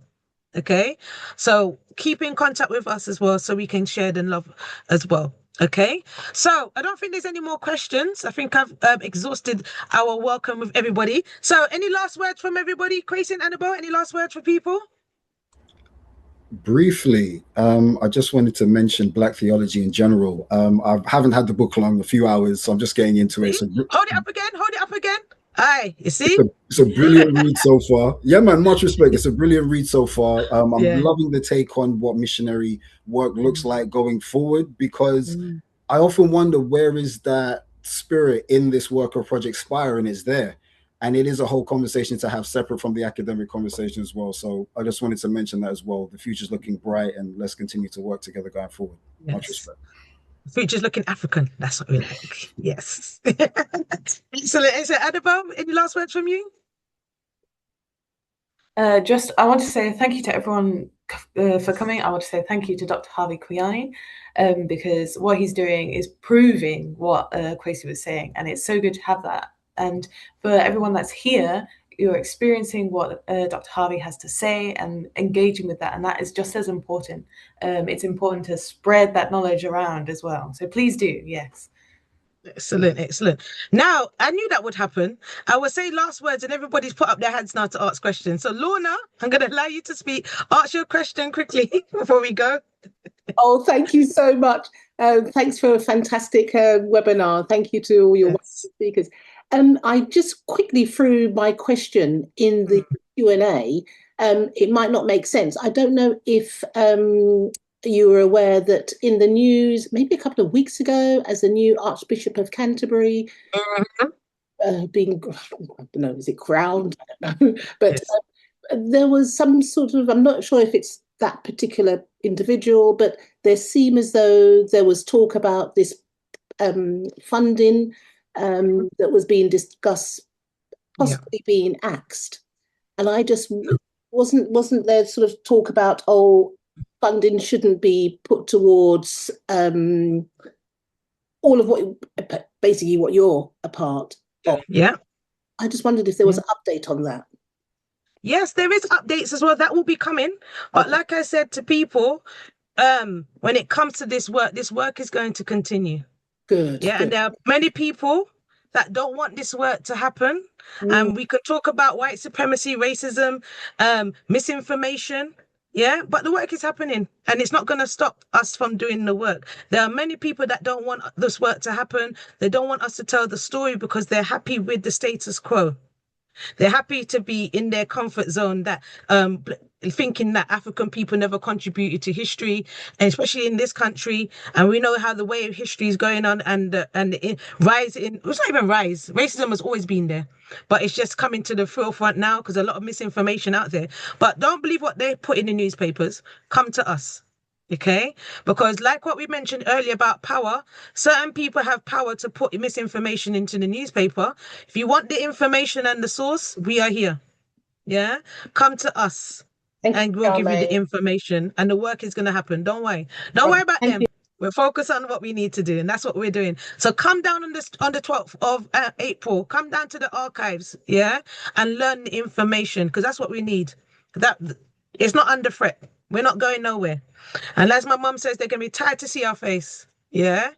Okay. So keep in contact with us as well, so we can share the love as well. Okay, so I don't think there's any more questions. I think I've exhausted our welcome with everybody. So any last words from everybody? Crazy and Annabelle, any last words for people? Briefly, I just wanted to mention Black theology in general. I haven't had the book long, a few hours, so I'm just getting into it. So, hold it up again, hold it up again. Aye, you see? It's a brilliant read so far. Yeah, man, much respect. It's a brilliant read so far. I'm loving the take on what missionary work looks like going forward, because I often wonder, where is that spirit in this work of Project Spire, and it's there. And it is a whole conversation to have separate from the academic conversation as well. So I just wanted to mention that as well. The future's looking bright, and let's continue to work together going forward. Yes. Much respect. Future's looking African. That's what we like. Yes. Excellent. Is it Annabelle? Any last words from you? I want to say thank you to everyone for coming. I want to say thank you to Dr. Harvey Kwiyani, because what he's doing is proving what Kwesi was saying, and it's so good to have that. And for everyone that's here, you're experiencing what Dr. Harvey has to say and engaging with that. And that is just as important. It's important to spread that knowledge around as well. So please do, yes. Excellent, excellent. Now, I knew that would happen. I will say last words and everybody's put up their hands now to ask questions. So Lorna, I'm going to allow you to speak. Ask your question quickly before we go. Oh, thank you so much. Thanks for a fantastic webinar. Thank you to all your speakers. I just quickly threw my question in the Q&A. It might not make sense. I don't know if you were aware that in the news, maybe a couple of weeks ago, as the new Archbishop of Canterbury being, I don't know, is it crowned? I don't know. But there was some sort of, I'm not sure if it's that particular individual, but there seemed as though there was talk about this funding that was being discussed, possibly being axed. And I just wasn't there sort of talk about, funding shouldn't be put towards all of what you're a part of. Yeah. I just wondered if there was an update on that. Yes, there is updates as well. That will be coming. But like I said to people, when it comes to this work is going to continue. Good. Yeah, and there are many people that don't want this work to happen. And we could talk about white supremacy, racism, misinformation. Yeah, but the work is happening, and it's not going to stop us from doing the work. There are many people that don't want this work to happen. They don't want us to tell the story because they're happy with the status quo. They're happy to be in their comfort zone, that thinking that African people never contributed to history, and especially in this country. And we know how the way of history is going on, and the rise in, it's not even rise. Racism has always been there, but it's just coming to the forefront now because a lot of misinformation out there. But don't believe what they put in the newspapers. Come to us. Okay, because like what we mentioned earlier about power, certain people have power to put misinformation into the newspaper. If you want the information and the source, we are here. Yeah, come to us and we'll give you the information, and the work is going to happen. Don't worry. Don't worry about them. We're focused on what we need to do, and that's what we're doing. So come down on the 12th of April. Come down to the archives, yeah, and learn the information, because that's what we need. That it's not under threat. We're not going nowhere. And as my mum says, they're going to be tired to see our face. Yeah.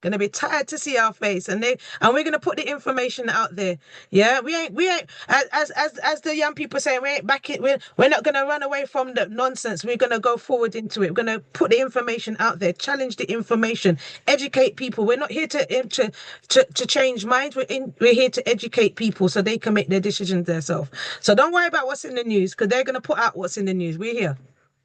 Gonna be tired to see our face, and we're gonna put the information out there. Yeah, we ain't as the young people say, we ain't back it. We're not gonna run away from the nonsense. We're gonna go forward into it. We're gonna put the information out there, challenge the information, educate people. We're not here to change minds. We're here to educate people so they can make their decisions themselves. So don't worry about what's in the news, because they're gonna put out what's in the news. We're here,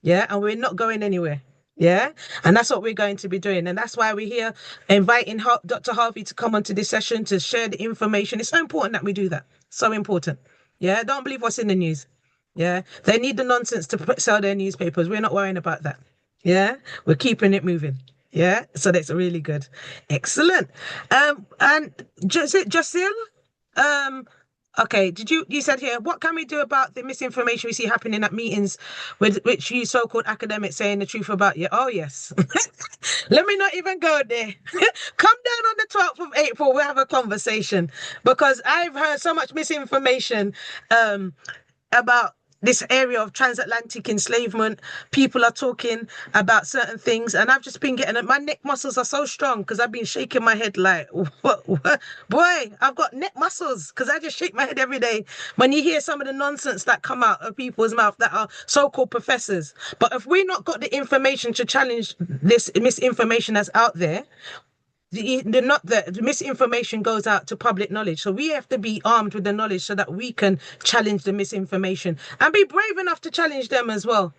yeah, and we're not going anywhere. Yeah, and that's what we're going to be doing. And that's why we're here inviting Dr. Harvey to come onto this session to share the information. It's so important that we do that. So important. Yeah, don't believe what's in the news. Yeah, they need the nonsense to sell their newspapers. We're not worrying about that. Yeah, we're keeping it moving. Yeah, so that's really good. Excellent. And Jacil, okay, you said here, what can we do about the misinformation we see happening at meetings with which you so-called academics saying the truth about you? Oh, yes. Let me not even go there. Come down on the 12th of April, we'll have a conversation, because I've heard so much misinformation about this area of transatlantic enslavement. People are talking about certain things, and I've just been getting it. My neck muscles are so strong because I've been shaking my head like, what? Boy, I've got neck muscles because I just shake my head every day when you hear some of the nonsense that come out of people's mouth that are so-called professors. But if we've not got the information to challenge this misinformation that's out there, the misinformation goes out to public knowledge. So we have to be armed with the knowledge so that we can challenge the misinformation and be brave enough to challenge them as well.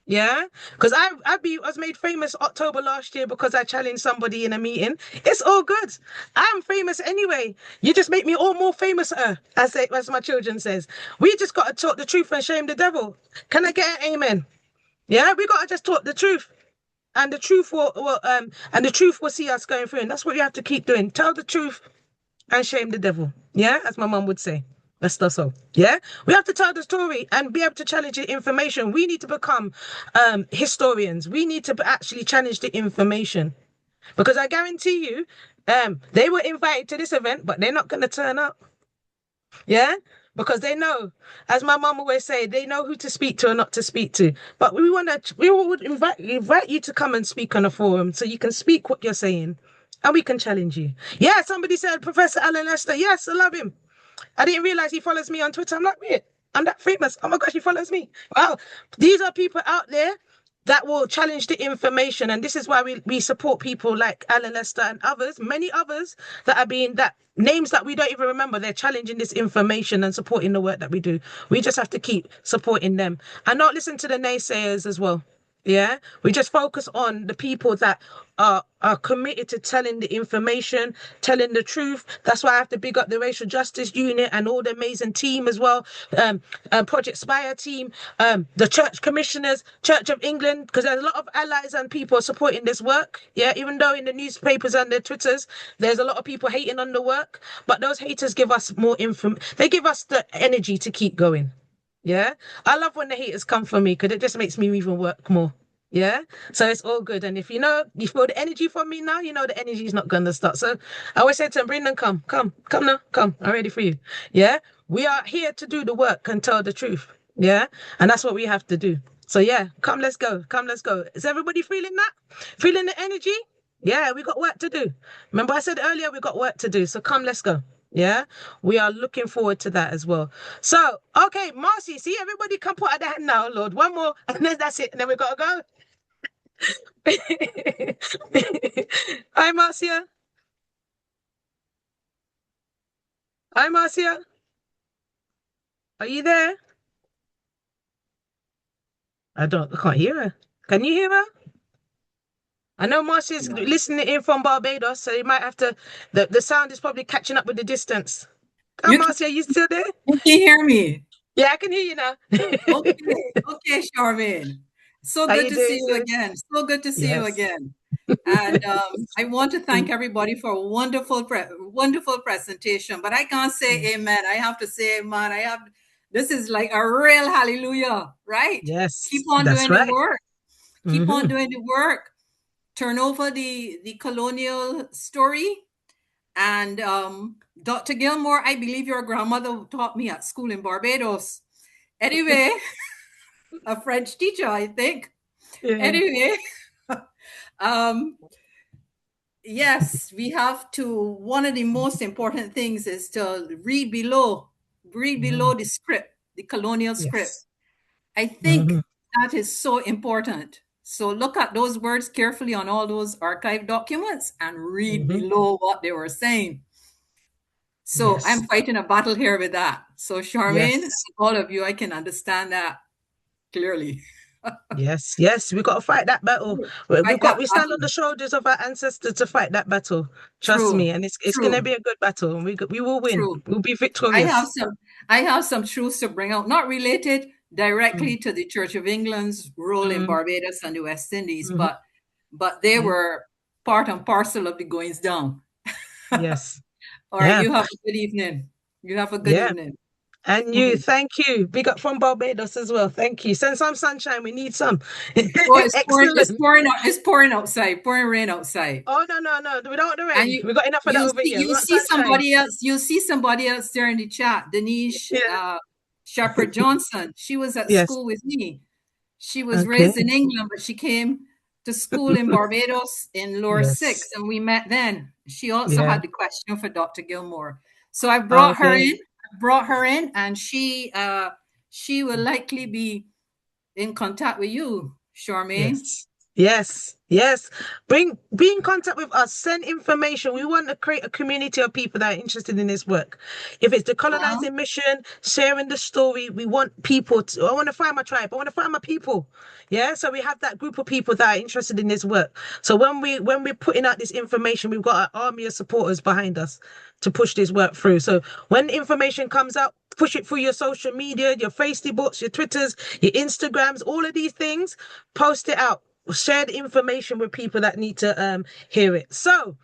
Yeah, because I was made famous October last year because I challenged somebody in a meeting. It's all good. I'm famous anyway. You just make me all more famous, as my children says. We just got to talk the truth and shame the devil. Can I get an amen? Yeah, we got to just talk the truth. And the truth will see us going through. And that's what you have to keep doing. Tell the truth and shame the devil. Yeah, as my mum would say. That's so. Yeah, we have to tell the story and be able to challenge the information. We need to become historians. We need to actually challenge the information, because I guarantee you, they were invited to this event, but they're not going to turn up. Yeah, because they know, as my mum always say, they know who to speak to and not to speak to. But we would invite you to come and speak on a forum so you can speak what you're saying and we can challenge you. Yeah, somebody said Professor Alan Lester. Yes, I love him. I didn't realize he follows me on Twitter. I'm like, weird. I'm that famous. Oh my gosh, he follows me. Wow. These are people out there that will challenge the information. And this is why we support people like Alan Lester and others, many others that are names that we don't even remember. They're challenging this information and supporting the work that we do. We just have to keep supporting them and not listen to the naysayers as well. Yeah, we just focus on the people that are committed to telling the information, telling the truth. That's why I have to big up the Racial Justice Unit and all the amazing team as well. Project Spire team, the church commissioners, Church of England, because there's a lot of allies and people supporting this work. Yeah, even though in the newspapers and the Twitters, there's a lot of people hating on the work, but those haters give us more they give us the energy to keep going. Yeah, I love when the haters come for me because it just makes me even work more. Yeah, so it's all good. And if you feel the energy from me now, the energy is not going to stop. So I always say to them, Brendan, come now, come. I'm ready for you. Yeah, we are here to do the work and tell the truth. Yeah, and that's what we have to do. So yeah, come, let's go. Is everybody feeling that? Feeling the energy? Yeah, we got work to do. Remember I said earlier, we got work to do. So come, let's go. Yeah, we are looking forward to that as well. So, okay, Marcy, see, everybody can put out their hand now, Lord. One more, and then that's it. And then we got to go. Hi, Marcia. Hi, Marcia. Are you there? I can't hear her. Can you hear her? I know Marcia's listening in from Barbados, so you might have to, the sound is probably catching up with the distance. Come, Marcia, are you still there? You can hear me. Yeah, I can hear you now. Okay, Charmaine. So good to see you again. So good to see you again. And I want to thank everybody for a wonderful presentation. But I can't say amen. I have to say amen. This is like a real hallelujah, right? Yes. Keep on doing the work. Keep on doing the work. Turn over the colonial story. And Dr. Gilmore, I believe your grandmother taught me at school in Barbados. Anyway, a French teacher, I think. Yeah. Anyway, yes, we have to, one of the most important things is to read below the script, the colonial script. Yes. I think that is so important. So look at those words carefully on all those archive documents and read below what they were saying. So Yes. I'm fighting a battle here with that. So Charmaine, all of you, I can understand that clearly. Yes, yes, we've got to fight that battle. We stand on the shoulders of our ancestors to fight that battle. Trust me, and it's going to be a good battle, and we will win. We'll be victorious. I have some truths to bring out, not related directly to the Church of England's role in Barbados and the West Indies, but they were part and parcel of the goings down. Yes. All right, you have a good evening. You have a good evening. And you, thank you. Big up from Barbados as well. Thank you. Send some sunshine. We need some. It's pouring outside, pouring rain outside. Oh, no. We don't want the rain. We got enough of that over here. You see somebody else there in the chat, Denise Shepherd Johnson. She was at school with me. She was raised in England, but she came to school in Barbados in Lower 6, and we met then. She also had the question for Dr. Gilmore. So I brought her in, and she will likely be in contact with you, Charmaine. Yes. Be in contact with us. Send information. We want to create a community of people that are interested in this work. If it's the colonizing mission, sharing the story, we want people to. I want to find my tribe. I want to find my people. Yeah. So we have that group of people that are interested in this work. So when we're putting out this information, we've got an army of supporters behind us to push this work through. So when information comes out, push it through your social media, your Facebooks, your Twitters, your Instagrams, all of these things. Post it out. Share the information with people that need to hear it. So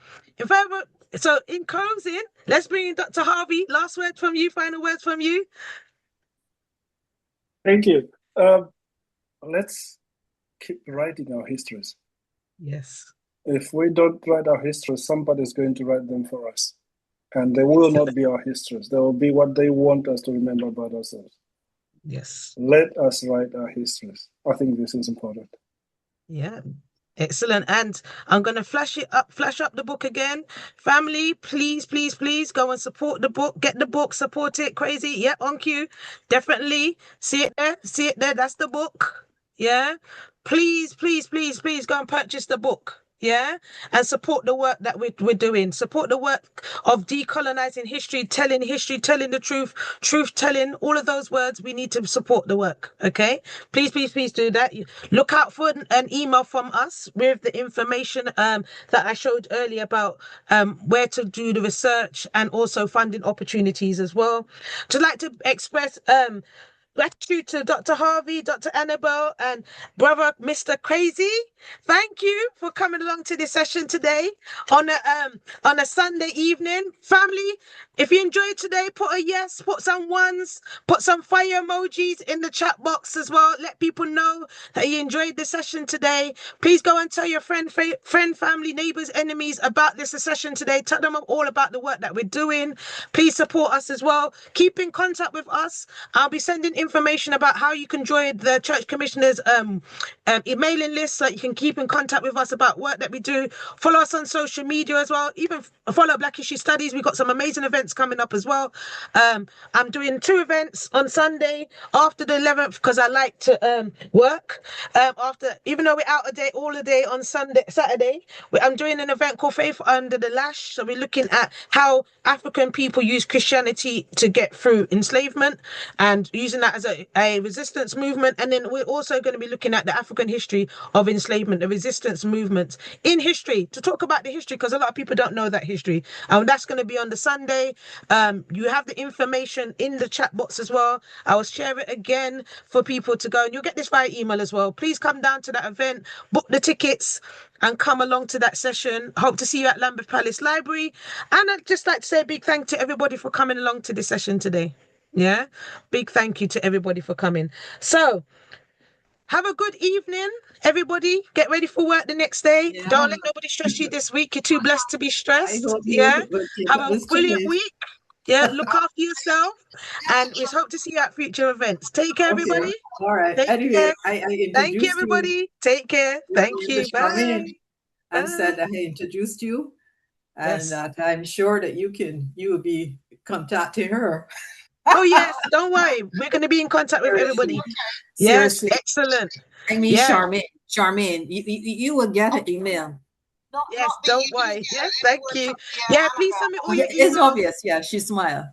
in closing, let's bring in Dr. Harvey. Last word from you, final words from you. Thank you. Let's keep writing our histories. Yes. If we don't write our histories, somebody's going to write them for us. And they will not be our histories. They will be what they want us to remember about ourselves. Yes. Let us write our histories. I think this is important. Yeah. Excellent. And I'm going to flash up the book again. Family, please go and support the book. Get the book, support it. Crazy. Yeah, on cue. Definitely. See it there. That's the book. Yeah. Please go and purchase the book. Yeah, and support the work that we're doing. Support the work of decolonizing history, telling the truth telling. All of those words, we need to support the work. Okay, please do that. Look out for an email from us with the information that I showed earlier about where to do the research and also funding opportunities as well. I'd like to express gratitude to Dr. Harvey, Dr. Annabelle, and brother Mr. Crazy. Thank you for coming along to this session today on a Sunday evening. Family, if you enjoyed today, put a yes, put some ones, put some fire emojis in the chat box as well. Let people know that you enjoyed the session today. Please go and tell your friend, family, neighbors, enemies about this session today. Tell them all about the work that we're doing. Please support us as well. Keep in contact with us. I'll be sending information about how you can join the Church Commissioners emailing list so that you can keep in contact with us about work that we do. Follow us on social media as well. Even follow Black History Studies. We've got some amazing events coming up as well. I'm doing 2 events on Sunday after the 11th because I like to work. Even though we're out all day on Saturday, I'm doing an event called Faith Under the Lash. So we're looking at how African people use Christianity to get through enslavement and using that as a resistance movement. And then we're also going to be looking at the African history of enslavement, the resistance movements in history, to talk about the history, because a lot of people don't know that history. That's going to be on the Sunday. You have the information in the chat box as well. I will share it again for people to go, and you'll get this via email as well. Please come down to that event, book the tickets, and come along to that session. Hope to see you at Lambeth Palace Library. And I'd just like to say a big thank you to everybody for coming along to this session today. Yeah, big thank you to everybody for coming. So have a good evening, everybody. Get ready for work the next day. Yeah. Don't let nobody stress you this week. You're too blessed to be stressed. Yeah, have a brilliant week. Yeah, look after yourself, and we hope to see you at future events. Take care, everybody. All right. Thank you, everybody. Take care. Thank you. Bye. and said that I introduced you, and that I'm sure that you will be contacting her. Oh yes, don't worry. We're going to be in contact with everybody. Yes, seriously. Excellent. I mean, Charmaine, you will get an email. Yes, don't worry. Yes, thank you. Yeah, please send me all your emails. It's obvious. Yeah, she smiled.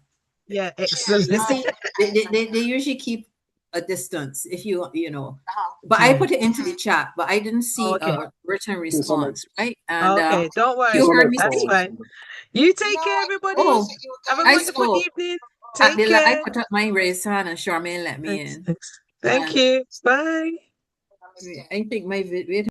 Yeah, excellent. You see, they usually keep a distance if you know. But I put it into the chat, but I didn't see a written response, right? And okay, don't worry. You heard me. That's fine. You take care, everybody. Have a wonderful evening. Take care. I put up my raised hand and Charmaine let me in. Thank you. Bye. I think my video.